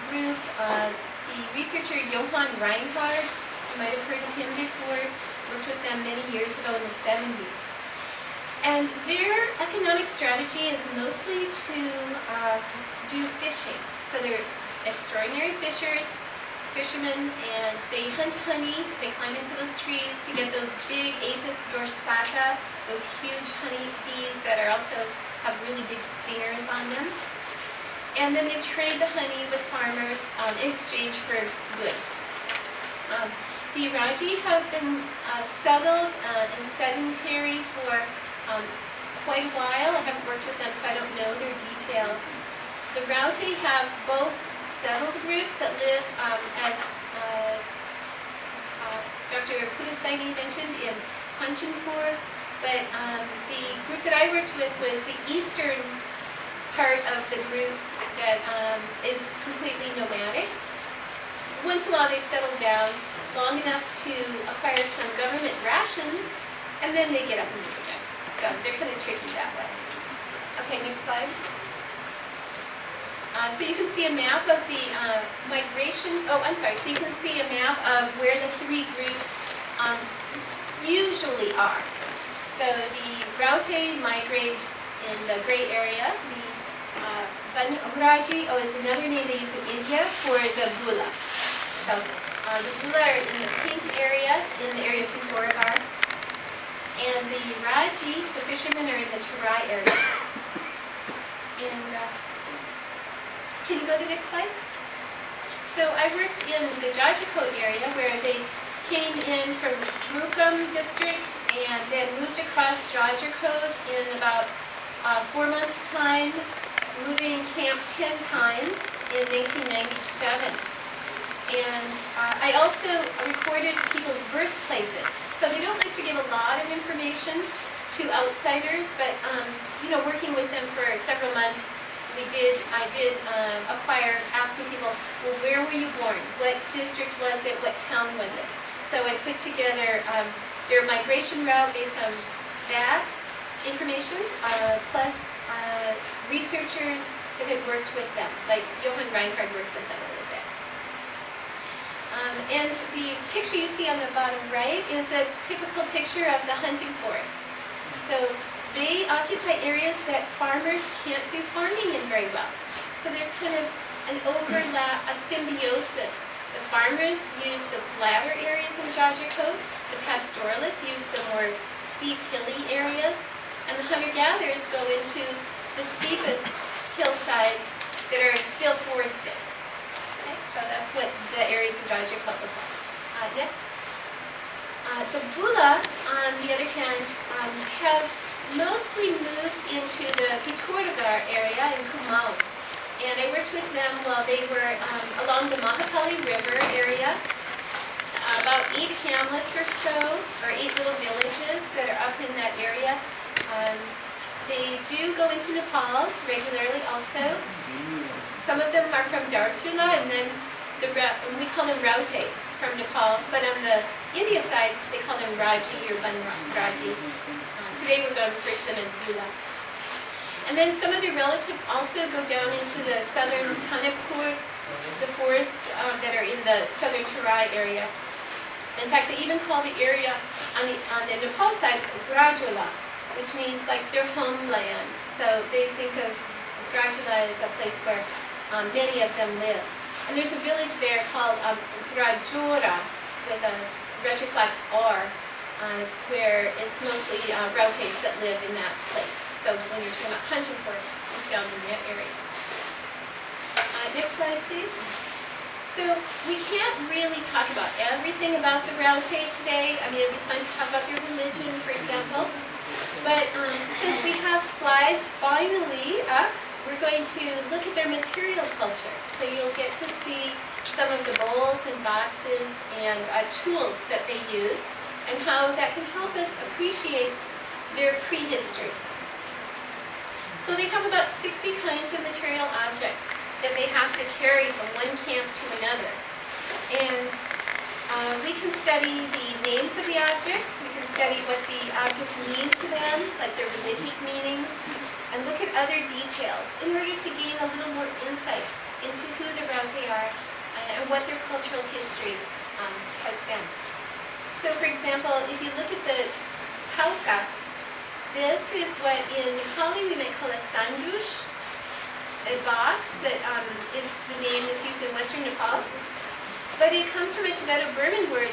group, the researcher Johann Reinhard, you might have heard of him before, worked with them many years ago in the 70s. And their economic strategy is mostly to do fishing. So they're extraordinary fishermen, and they hunt honey. They climb into those trees to get those big Apis dorsata, those huge honey bees that are also have really big stingers on them. And then they trade the honey with farmers in exchange for goods. The Raji have been settled and sedentary for quite a while. I haven't worked with them, so I don't know their details. The Raute have both settled groups that live, as Dr. Pudasaini mentioned, in Kanchanpur, but the group that I worked with was the eastern part of the group that is completely nomadic. Once in a while they settle down long enough to acquire some government rations, and then they get up and move again. So they're kind of tricky that way. Okay, next slide. So you can see a map of the migration. Oh, I'm sorry. So you can see a map of where the three groups usually are. So the Raute migrate in the gray area. The Banuraji is another name they use in India for the Bula. So the Bula are in the pink area, in the area of Pittoragar. And the Raji, the fishermen, are in the Tarai area. And can you go to the next slide? So I worked in the Jajakot area where they came in from Mukam district and then moved across Jajakot in about 4 months' time, moving camp 10 times in 1997. And I also recorded people's birthplaces. So they don't like to give a lot of information to outsiders, but you know, working with them for several months, I did acquire asking people, well, where were you born? What district was it? What town was it? So I put together their migration route based on that information, plus researchers that had worked with them, like Johan Reinhard worked with them a little bit. And the picture you see on the bottom right is a typical picture of the hunting forests. So they occupy areas that farmers can't do farming in very well. So there's kind of an overlap, a symbiosis. The farmers use the flatter areas in Jajakot, the pastoralists use the more steep, hilly areas, and the hunter-gatherers go into the steepest hillsides that are still forested. Okay, so that's what the areas of Jajakot look like. Next. The Bula, on the other hand, have mostly moved into the Pitorgar area in Kumau. And I worked with them while they were along the Mahakali River area. About 8 hamlets or so, or 8 little villages that are up in that area. They do go into Nepal regularly also. Some of them are from Dartula, and then we call them Raute from Nepal. But on the India side, they call them Raji or Banraji. Today we're going to refer to them as Bula. And then some of their relatives also go down into the southern Tanakpur, the forests that are in the southern Tarai area. In fact, they even call the area on the Nepal side Grajula, which means like their homeland. So they think of Grajula as a place where many of them live. And there's a village there called Grajora with a retroflex R, where it's mostly Rautes that live in that place. So when you're talking about hunting for it, it's down in that area. Next slide, please. So we can't really talk about everything about the Raute today. I mean, it'd be fun to talk about their religion, for example. But since we have slides finally up, we're going to look at their material culture. So you'll get to see some of the bowls and boxes and tools that they use, and how that can help us appreciate their prehistory. So they have about 60 kinds of material objects that they have to carry from one camp to another. And we can study the names of the objects, we can study what the objects mean to them, like their religious meanings, and look at other details in order to gain a little more insight into who the Raute are and what their cultural history has been. So for example, if you look at the Tauka, this is what in Nepali we might call a sandush, a box that is the name that's used in Western Nepal. But it comes from a Tibeto-Burman word,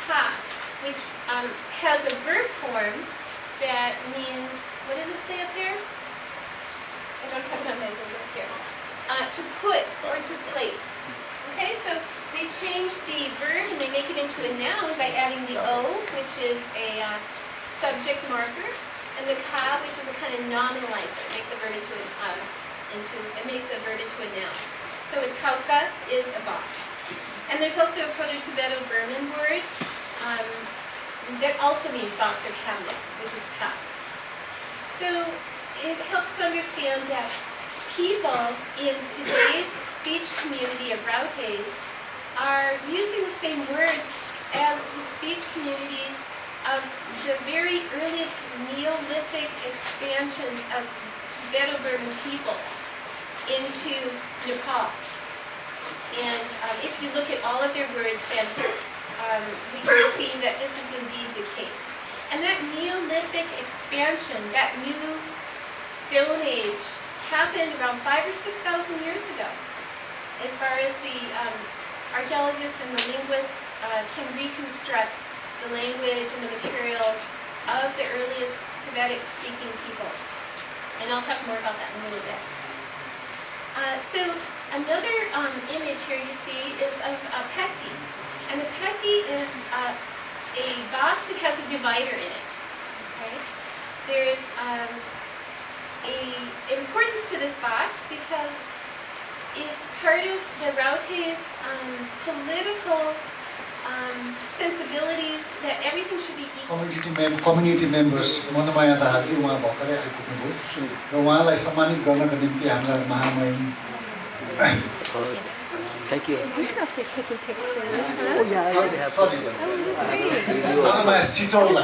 ta, which has a verb form that means, what does it say up there? I don't have it on my list here. To put or to place. Okay, so they change the verb and they make it into a noun by adding the o, which is a subject marker, and the ka, which is a kind of nominalizer. It makes the verb into a noun. So a tauka is a box. And there's also a Proto-Tibeto-Burman word that also means box or cabinet, which is ta. So it helps to understand that people in today's speech community of Rautes are using the same words as the speech communities of the very earliest Neolithic expansions of Tibeto-Burman peoples into Nepal. And if you look at all of their words, then we can see that this is indeed the case. And that Neolithic expansion, that new Stone Age, happened around 5,000 or 6,000 years ago. As far as the archaeologists and the linguists can reconstruct the language and the materials of the earliest Tibetic-speaking peoples. And I'll talk more about that in a little bit. So another image here you see is of a peti. And a peti is a box that has a divider in it. Okay? There's a importance to this box because it's part of the Raute's political sensibilities that everything should be equal. Community members Manmaya दाहाजी उहाँ भर्खरै आइपुग्नुभयो र उहाँलाई सम्मानित गर्नको निम्ति हाम्रा महामहिम Thank you. I don't know if they're taking pictures. Oh, yeah. Sorry. महामहिम Sitaula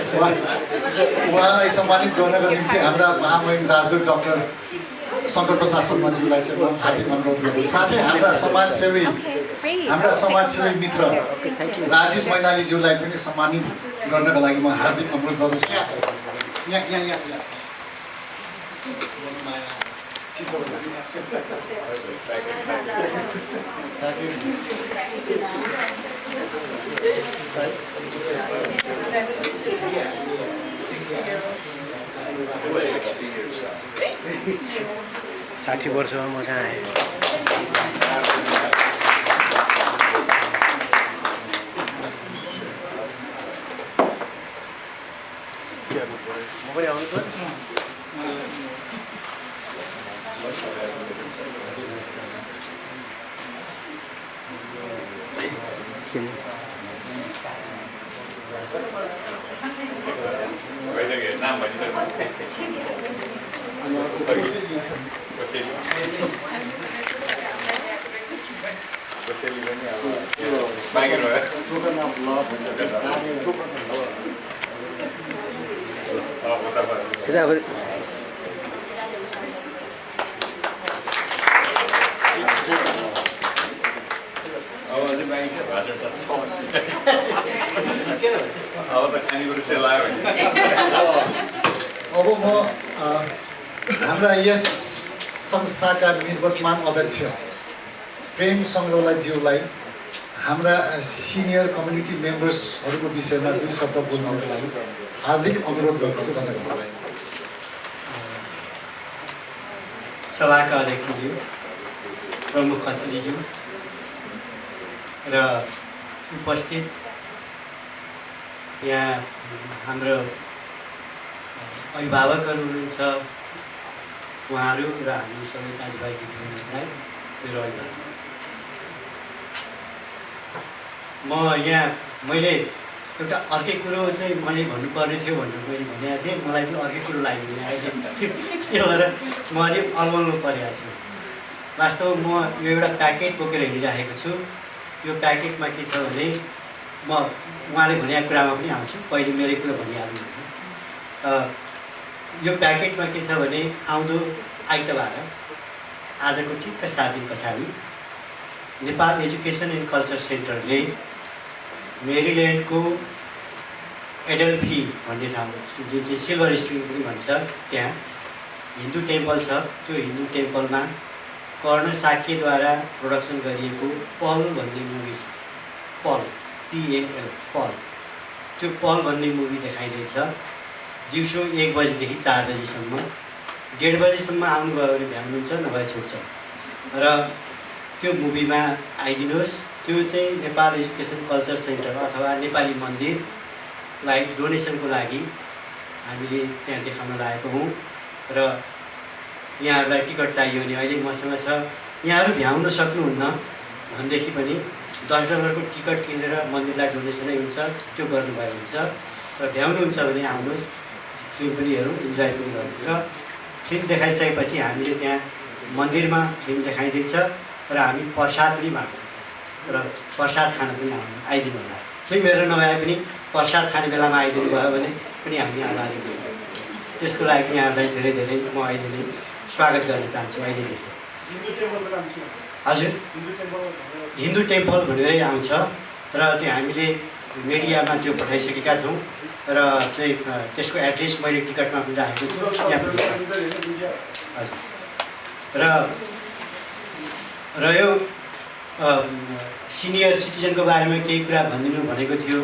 That's fine. उहाँलाई सम्मानित गर्नको निम्ति हाम्रा महामहिम राजदूत डाक्टर शङ्कर प्रसाद शर्माज्यूलाई चाहिँ म हार्दिक अनुरोध गर्छु साथै हाम्रा समाजसेवी मित्र राजीव मैनालीज्यूलाई पनि सम्मानित गर्नको लागि म हार्दिक अनुरोध गर्दछु यहाँ साठी वर्षमा म कहाँ आएँ म पनि आउनु पर्यो नाम भनिसक्नु कसैले पनि अब बाँकी अब अझै बाँकी छ भाषण अब त खानेकुरो सेल आयो भने अब म हाम्रा यस संस्थाका निर्वर्तमान अध्यक्ष प्रेम सङ्ग्रौलाज्यूलाई हाम्रा सिनियर कम्युनिटी मेम्बर्सहरूको विषयमा 2 शब्द बोल्नको लागि हार्दिक अनुरोध गर्दछु धन्यवाद सभाका अध्यक्षज्यू प्रमुख अतिथिज्यू र उपस्थित यहाँ हाम्रो अभिभावकहरू हुनुहुन्छ उहाँहरू र हामी सबै दाजुभाइ दिदीबहिनीहरूलाई मेरो अभिवादन म यहाँ मैले एउटा अर्कै कुरो चाहिँ मैले भन्नुपर्ने थियो भनेर मैले भनेको थिएँ मलाई चाहिँ अर्कै कुरो लागिदिने आइदियो त्यो भएर म अझै अलमलमा परेको छु वास्तवमा म यो एउटा प्याकेट बोकेर हिँडिरहेको छु यो प्याकेटमा के छ भने म उहाँले भनेको कुरामा पनि आउँछु पहिले मेरो कुरा भनिहाल्नु यो प्याकेटमा के छ भने आउँदो आइतबार आजको ठिक्क 7 दिन पछाडि नेपाल एजुकेसन एन्ड कल्चर सेन्टरले मेरील्यान्डको एडल्फी भन्ने ठाउँ जुन चाहिँ सिल्भर स्प्रिङ पनि भन्छ त्यहाँ हिन्दू टेम्पल छ त्यो हिन्दू टेम्पलमा कर्ण साक्यद्वारा प्रोडक्सन गरिएको पल भन्ने मुभी छ पल PAL पल त्यो पल भन्ने मुभी देखाइँदैछ दिउँसो 1 बजेदेखि 4 बजीसम्म 1:30 बजीसम्म आउनुभयो भने भ्याउनुहुन्छ नभए छुट्छ र त्यो मुभीमा आइदिनुहोस् त्यो चाहिँ नेपाल एजुकेसन कल्चर सेन्टर अथवा नेपाली मन्दिरलाई डोनेसनको लागि हामीले त्यहाँ देखाउन लागेको हौँ र यहाँहरूलाई टिकट चाहियो भने अहिले मसँग छ यहाँहरू भ्याउन सक्नुहुन्न भनेदेखि पनि $10 को टिकट किनेर मन्दिरलाई डोनेसनै हुन्छ त्यो गर्नुभयो हुन्छ र भ्याउनुहुन्छ भने आउनुहोस् फिल्म पनि हेरौँ इन्जोय पनि गरौँ र फिल्म देखाइसकेपछि हामीले त्यहाँ मन्दिरमा फिल्म देखाइदिन्छ र हामी प्रसाद पनि बाँड्छौँ र प्रसाद खान पनि आइदिनु होला फिल्म हेरेर नभए पनि प्रसाद खाने बेलामा आइदिनु भयो भने पनि हामी आभारी हुन्छौँ त्यसको लागि यहाँहरूलाई धेरै धेरै म अहिले नै स्वागत गर्न चाहन्छु अहिलेदेखि हजुर हिन्दू टेम्पल भनेरै आउँछ र चाहिँ हामीले मिडियामा त्यो पठाइसकेका छौँ र चाहिँ त्यसको एड्रेस मैले टिकटमा पनि राखेको छु त्यहाँ पनि हजुर र यो सिनियर सिटिजनको बारेमा केही कुरा भनिदिनु भनेको थियो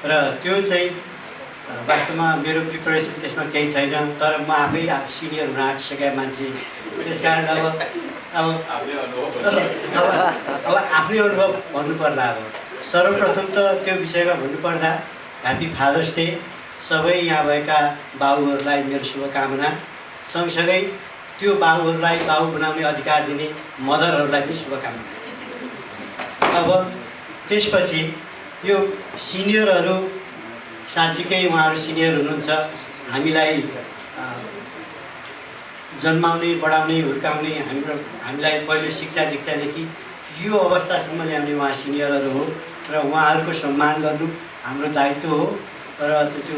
र त्यो चाहिँ वास्तवमा मेरो प्रिपरेसन त्यसमा केही छैन, तर म आफै सिनियर हुन आँटिसकेका मान्छे, त्यसकारण अब आफ्नै अनुभव भन्नुपर्दा अब सर्वप्रथम त त्यो विषयमा भन्नुपर्दा ह्याप्पी फादर्स डे। सबै यहाँ भएका बाबुहरूलाई मेरो शुभकामना, सँगसँगै त्यो बाबुहरूलाई बाबु बनाउने अधिकार दिने मदरहरूलाई पनि शुभकामना। अब त्यसपछि यो सिनियरहरू साँच्चीकै उहाँहरू सिनियर हुनुहुन्छ, हामीलाई जन्माउने बढाउने हुर्काउने हामीलाई पहिलो शिक्षा दीक्षादेखि यो अवस्थासम्म ल्याउने उहाँ सिनियरहरू हो र उहाँहरूको सम्मान गर्नु हाम्रो दायित्व हो। र त्यो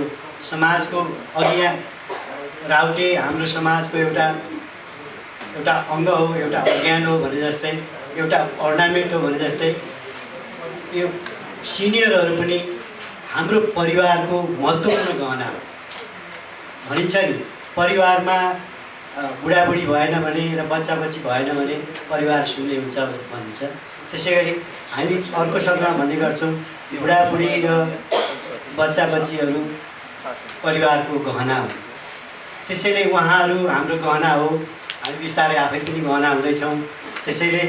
समाजको अघि यहाँ राउटे हाम्रो समाजको एउटा अङ्ग हो, एउटा अज्ञान हो भने जस्तै, एउटा अर्नामेन्ट हो भने जस्तै यो सिनियरहरू पनि हाम्रो परिवारको महत्त्वपूर्ण गहना हो। भनिन्छ नि परिवारमा बुढाबुढी भएन भने र बच्चा बच्ची भएन भने परिवार शून्य हुन्छ भनिन्छ। त्यसै गरी हामी अर्को शब्दमा भन्ने गर्छौँ बुढाबुढी र बच्चा बच्चीहरू परिवारको गहना हो। त्यसैले उहाँहरू हाम्रो गहना हो, हामी बिस्तारै आफै पनि गहना हुँदैछौँ। त्यसैले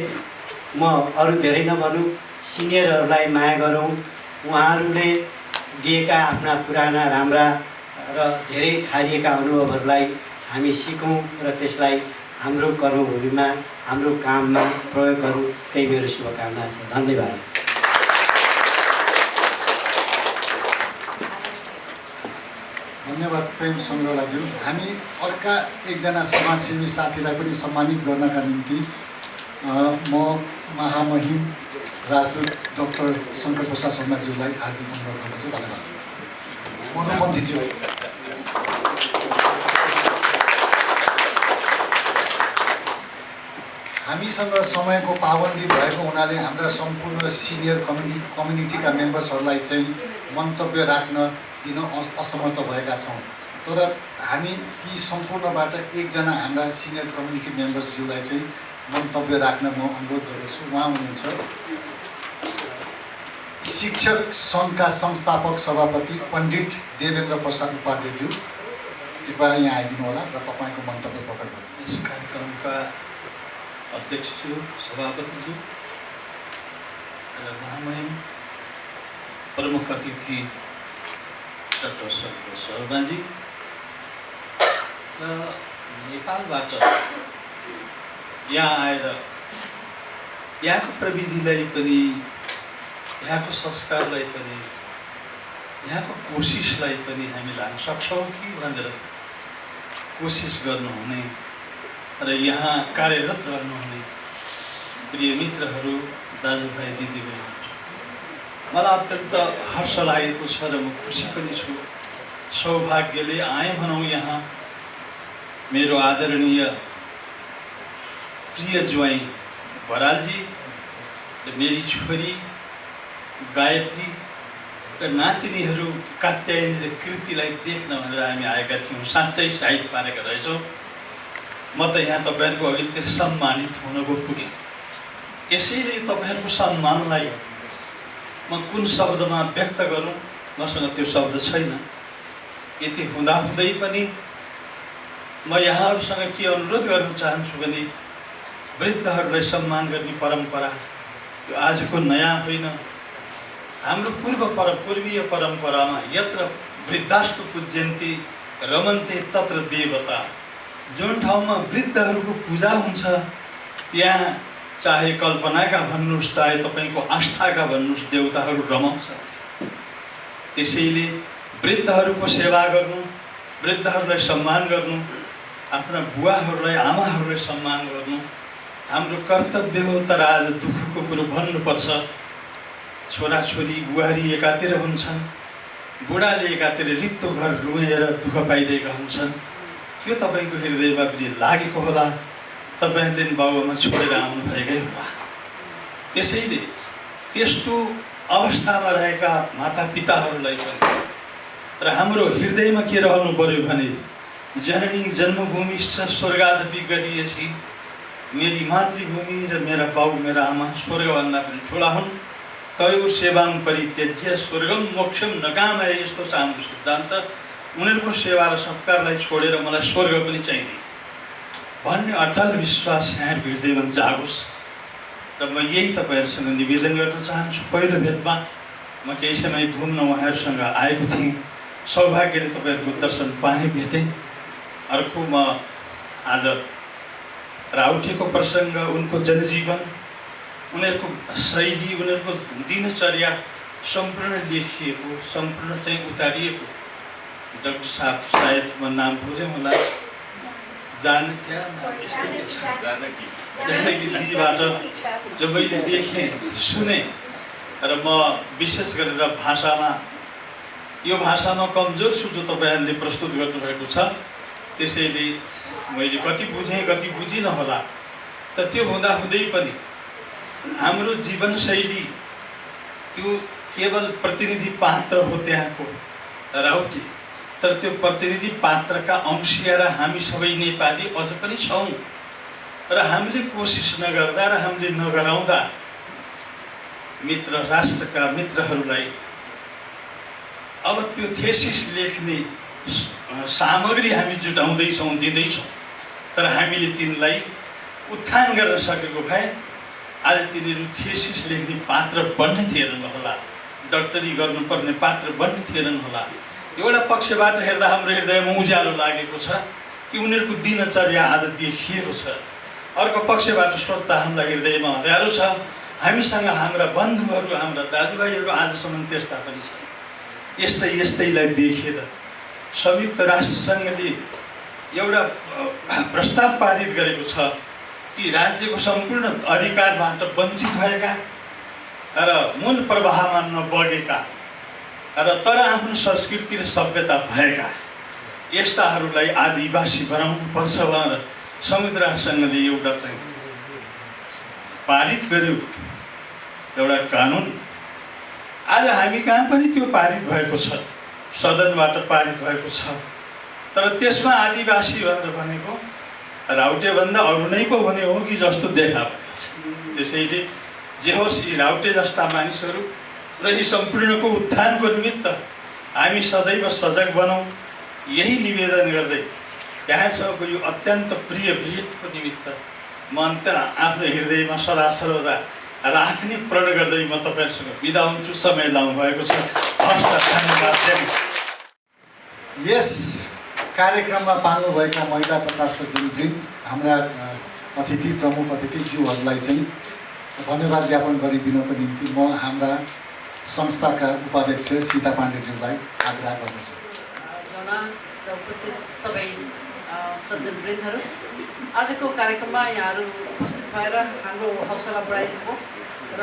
म अरू धेरै नभनौँ, सिनियरहरूलाई माया गरौँ, उहाँहरूले दिएका आफ्ना पुराना राम्रा र धेरै खारिएका अनुभवहरूलाई हामी सिकौँ र त्यसलाई हाम्रो कर्मभूमिमा हाम्रो काममा प्रयोग गरौँ, त्यही मेरो शुभकामना छ। धन्यवाद। धन्यवाद प्रेम सङ्ग्रौलाज्यू। हामी अर्का एकजना समाजसेवी साथीलाई पनि सम्मानित गर्नका निम्ति म महामहिम राजदूत डाक्टर शङ्कर प्रसाद शर्माज्यूलाई हार्दिक अनुरोध गर्दछु। धन्यवाद। मधुमन्थीज्यू। हामीसँग समयको पाबन्दी भएको हुनाले हाम्रा सम्पूर्ण सिनियर कम्युनिटीका मेम्बर्सहरूलाई चाहिँ मन्तव्य राख्न दिन असमर्थ भएका छौँ। तर हामी ती सम्पूर्णबाट एकजना हाम्रा सिनियर कम्युनिटी मेम्बर्सज्यूलाई चाहिँ मन्तव्य राख्न म अनुरोध गर्दछु। उहाँ हुनुहुन्छ शिक्षक सङ्घका संस्थापक सभापति पण्डित देवेन्द्र प्रसाद उपाध्यायज्यू। कृपया यहाँ आइदिनु होला र तपाईँको मन्तव्य प्रकट गर्नु। यस कार्यक्रमका अध्यक्षज्यू, सभापतिज्यू र महामहिम प्रमुख अतिथि डाक्टर शङ्कर शर्माजी र नेपालबाट यहाँ आएर यहाँको प्रविधिलाई पनि, यहाँको संस्कारलाई पनि, यहाँको कोसिसलाई पनि हामी लान सक्छौँ कि भनेर कोसिस गर्नुहुने र यहाँ कार्यरत रहनुहुने प्रिय मित्रहरू, दाजुभाइ दिदीबहिनीहरू, मलाई अत्यन्त हर्ष लागेको छ र म खुसी पनि छु। सौभाग्यले आएँ भनौँ यहाँ मेरो आदरणीय प्रिय ज्वाइँ बरालजी र मेरी छोरी गायत्री र नातिनीहरू कात्यायनी र कृतिलाई देख्न भनेर हामी आएका थियौँ। साँच्चै साहित्य पारेका रहेछौँ। म त यहाँ तपाईँहरूको अघिल्तिर सम्मानित हुनको पुगेँ। यसैले तपाईँहरूको सम्मानलाई म कुन शब्दमा व्यक्त गरौँ, मसँग त्यो शब्द छैन। यति हुँदाहुँदै पनि म यहाँहरूसँग के अनुरोध गर्न चाहन्छु भने वृद्धहरूलाई सम्मान गर्ने परम्परा यो आजको नयाँ होइन। हाम्रो पूर्वीय परम्परामा यत्र वृद्धास्तु पूज्यन्ते रमन्ते तत्र देवता, जुन ठाउँमा वृद्धहरूको पूजा हुन्छ त्यहाँ चाहे कल्पनाका भन्नुहोस् चाहे तपाईँको आस्थाका भन्नुहोस् देवताहरू रमाउँछ। त्यसैले वृद्धहरूको सेवा गर्नु, वृद्धहरूलाई सम्मान गर्नु, आफ्ना बुवाहरूलाई आमाहरूलाई सम्मान गर्नु हाम्रो कर्तव्य हो। तर आज दुःखको कुरो भन्नुपर्छ, छोराछोरी बुहारी एकातिर हुन्छन्, बुढाले एकातिर रित्तो घर रुएर दुःख पाइरहेका हुन्छन्। त्यो तपाईँको हृदयमा पनि लागेको होला, तपाईँहरूले बाबुआमा छोडेर आउनुभएकै होला। त्यसैले त्यस्तो अवस्थामा रहेका मातापिताहरूलाई पनि र हाम्रो हृदयमा के रहनु पर्यो भने जननी जन्मभूमिश्च स्वर्गादपि गरिएसी, मेरी मातृभूमि र मेरा बाउ मेरा आमा स्वर्गभन्दा पनि ठुला हुन् तयो सेवां परित्यज्य स्वर्गम मोक्षम नकामय, यस्तो छ हाम्रो सिद्धान्त। उनीहरूको सेवा र सत्कारलाई छोडेर मलाई स्वर्ग पनि चाहिँदैन भन्ने अटल विश्वास यहाँहरूको हृदयमा जागोस्। र म यही तपाईँहरूसँग निवेदन गर्न चाहन्छु। पहिलो भेटमा म केही समय घुम्न उहाँहरूसँग आएको थिएँ, सौभाग्यले तपाईँहरूको दर्शन पाएँ, भेटेँ। अर्को म आज राउटेको प्रसङ्ग, उनको जनजीवन, उनीहरूको शैली, उनीहरूको दिनचर्या सम्पूर्ण लेखिएको, सम्पूर्ण चाहिँ उतारिएको। डाक्टर साहब सायद म नाम बुझेँ होला, जानकी दिदीबाट जब मैले देखेँ सुने र म विशेष गरेर भाषामा, यो भाषामा कमजोर छु जो तपाईँहरूले प्रस्तुत गर्नुभएको छ, त्यसैले मैले कति बुझेँ कति बुझिनँ होला। त त्यो हुँदाहुँदै पनि हाम्रो जीवनशैली त्यो केवल प्रतिनिधि पात्र हो त्यहाँको राउटे, तर त्यो प्रतिनिधि पात्रका अंशिया र हामी सबै नेपाली अझ पनि छौँ। र हामीले कोसिस नगर्दा र हामीले नगराउँदा मित्र राष्ट्रका मित्रहरूलाई अब त्यो थेसिस लेख्ने सामग्री हामी जुटाउँदैछौँ, दिँदैछौँ, तर हामीले तिनलाई उत्थान गर्न सकेको भए आज तिनीहरू थेसिस लेख्ने पात्र बन्ने थिएनन् होला, डक्टरी गर्नुपर्ने पात्र बन्ने थिएनन् होला। एउटा पक्षबाट हेर्दा हाम्रो हृदयमा उज्यालो लागेको छ कि उनीहरूको दिनचर्या आज देखिएको छ। अर्को पक्षबाट सोच्दा हाम्रा हृदयमा अँध्यारो छ। हामीसँग हाम्रा बन्धुहरू, हाम्रा दाजुभाइहरू आजसम्म त्यस्ता पनि छन्। यस्तैलाई देखेर संयुक्त राष्ट्रसङ्घले एउटा प्रस्ताव पारित गरेको छ कि राज्यको सम्पूर्ण अधिकारबाट वञ्चित भएका र मूल प्रवाहमा नबगेका र तर आफ्नो संस्कृति र सभ्यता भएका यस्ताहरूलाई आदिवासी बनाउनुपर्छ भनेर संयुक्त राष्ट्रसङ्घले एउटा चाहिँ पारित गर्यो, एउटा कानुन। आज हामी कहाँ पनि त्यो पारित भएको छ, सदनबाट पारित भएको छ, तर त्यसमा आदिवासी भनेर भनेको राउटेभन्दा अरू नै पो हुने हो कि जस्तो देखा परेको छ। त्यसैले जे होस्, यी राउटे जस्ता मानिसहरू र यी सम्पूर्णको उत्थानको निमित्त हामी सदैव सजग बनौँ, यही निवेदन गर्दै त्यहाँसँगको यो अत्यन्त प्रिय भेटको निमित्त म आफ्नो हृदयमा सदा सर्वदा राख्ने प्रण गर्दै म तपाईँहरूसँग बिदा हुन्छु। समय लाउनु भएको छ, धन्यवाद। यस कार्यक्रममा पाल्नुभएका महिला तथा सज्जनवृन्द, हाम्रा अतिथि प्रमुख अतिथिज्यूहरूलाई चाहिँ धन्यवाद ज्ञापन गरिदिनको निम्ति म हाम्रा संस्थाका उपाध्यक्ष सीता पाण्डेज्यूलाई आग्रह गर्दछु। जना र उपस्थित सबै सज्जनवृन्दहरू, आजको कार्यक्रममा यहाँहरू उपस्थित भएर हाम्रो हौसला बढाइदिनु र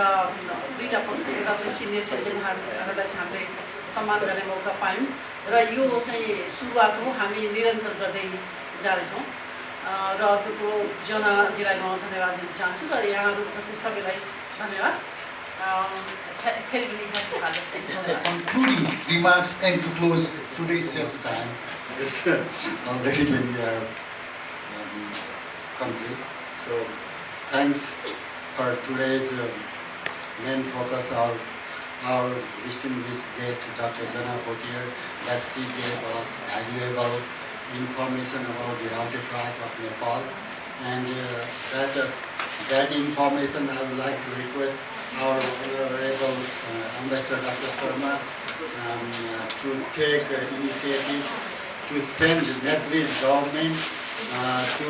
दुईवटा पक्ष, एउटा चाहिँ सिनियर सिटिजनहरूलाई चाहिँ हामीले सम्मान गर्ने मौका पायौँ र यो चाहिँ सुरुवात हो, हामी निरन्तर गर्दै जाँदैछौँ। र अर्को कुरो जनाजीलाई म धन्यवाद दिन चाहन्छु र यहाँहरू उपस्थित सबैलाई धन्यवाद। फेरि पनि concluding remarks and to close today's session. It's already been complete. So thanks for today's main focus of our distinguished guest, Dr. Jana Potier, that she gave us valuable information about the Raute tribe of Nepal. And that information I would like to request our Honorable Ambassador Dr. Sharma to take initiative to send Nepalese government to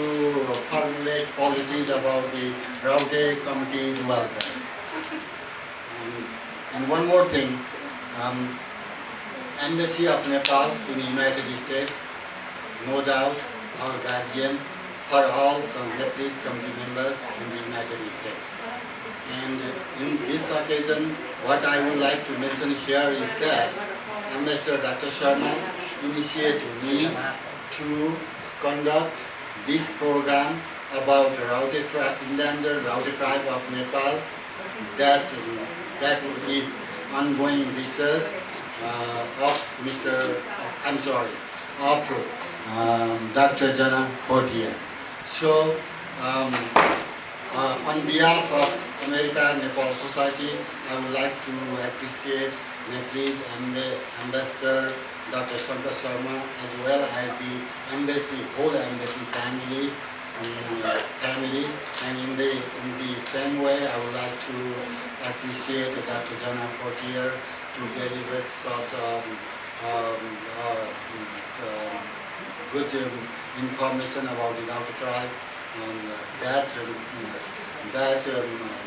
formulate policies about the Raute community's welfare. And one more thing, Embassy of Nepal in the United States, no doubt our guardian for all Nepalese community members in the United States. And in this occasion, what I would like to mention here is that Ambassador Dr. Sharma initiated me to conduct this program about endangered Raute tribe of Nepal that is ongoing research of Dr. Jana Potier. So On behalf of America Nepal Society, I would like to appreciate Nepalese Ambassador Dr. Shankar Sharma, as well as the embassy, whole embassy family, and in the same way, I would like to appreciate Dr. Jana Fortier to deliver such good information about the Rauta tribe that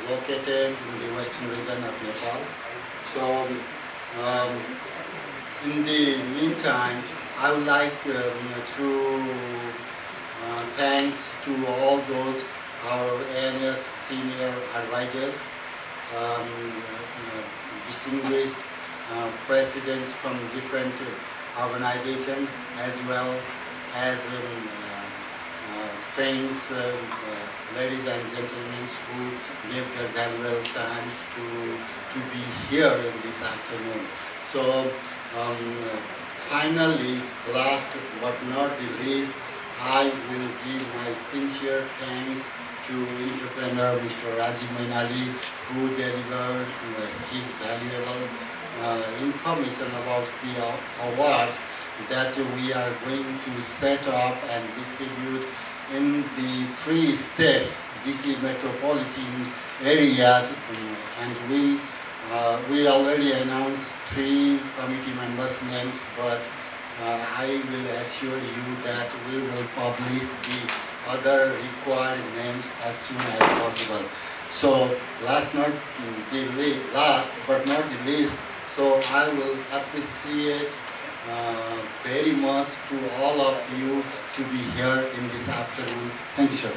located in the western region of Nepal. So, in the meantime, I would like to thanks to all those our ANS senior advisors, distinguished presidents from different organizations, as well as friends, ladies and gentlemen who gave their valuable time to be here in this afternoon. So finally, last but not the least, I will give my sincere thanks to entrepreneur Mr. Rajiv Mainali, who delivered his valuable information about the awards that we are going to set up and distribute in the 3 states, DC metropolitan areas, and we already announced 3 committee members' names, but I will assure you that we will publish the other required names as soon as possible. So last but not the least, so I will appreciate very much to all of you to be here in this afternoon. Thank you, sir.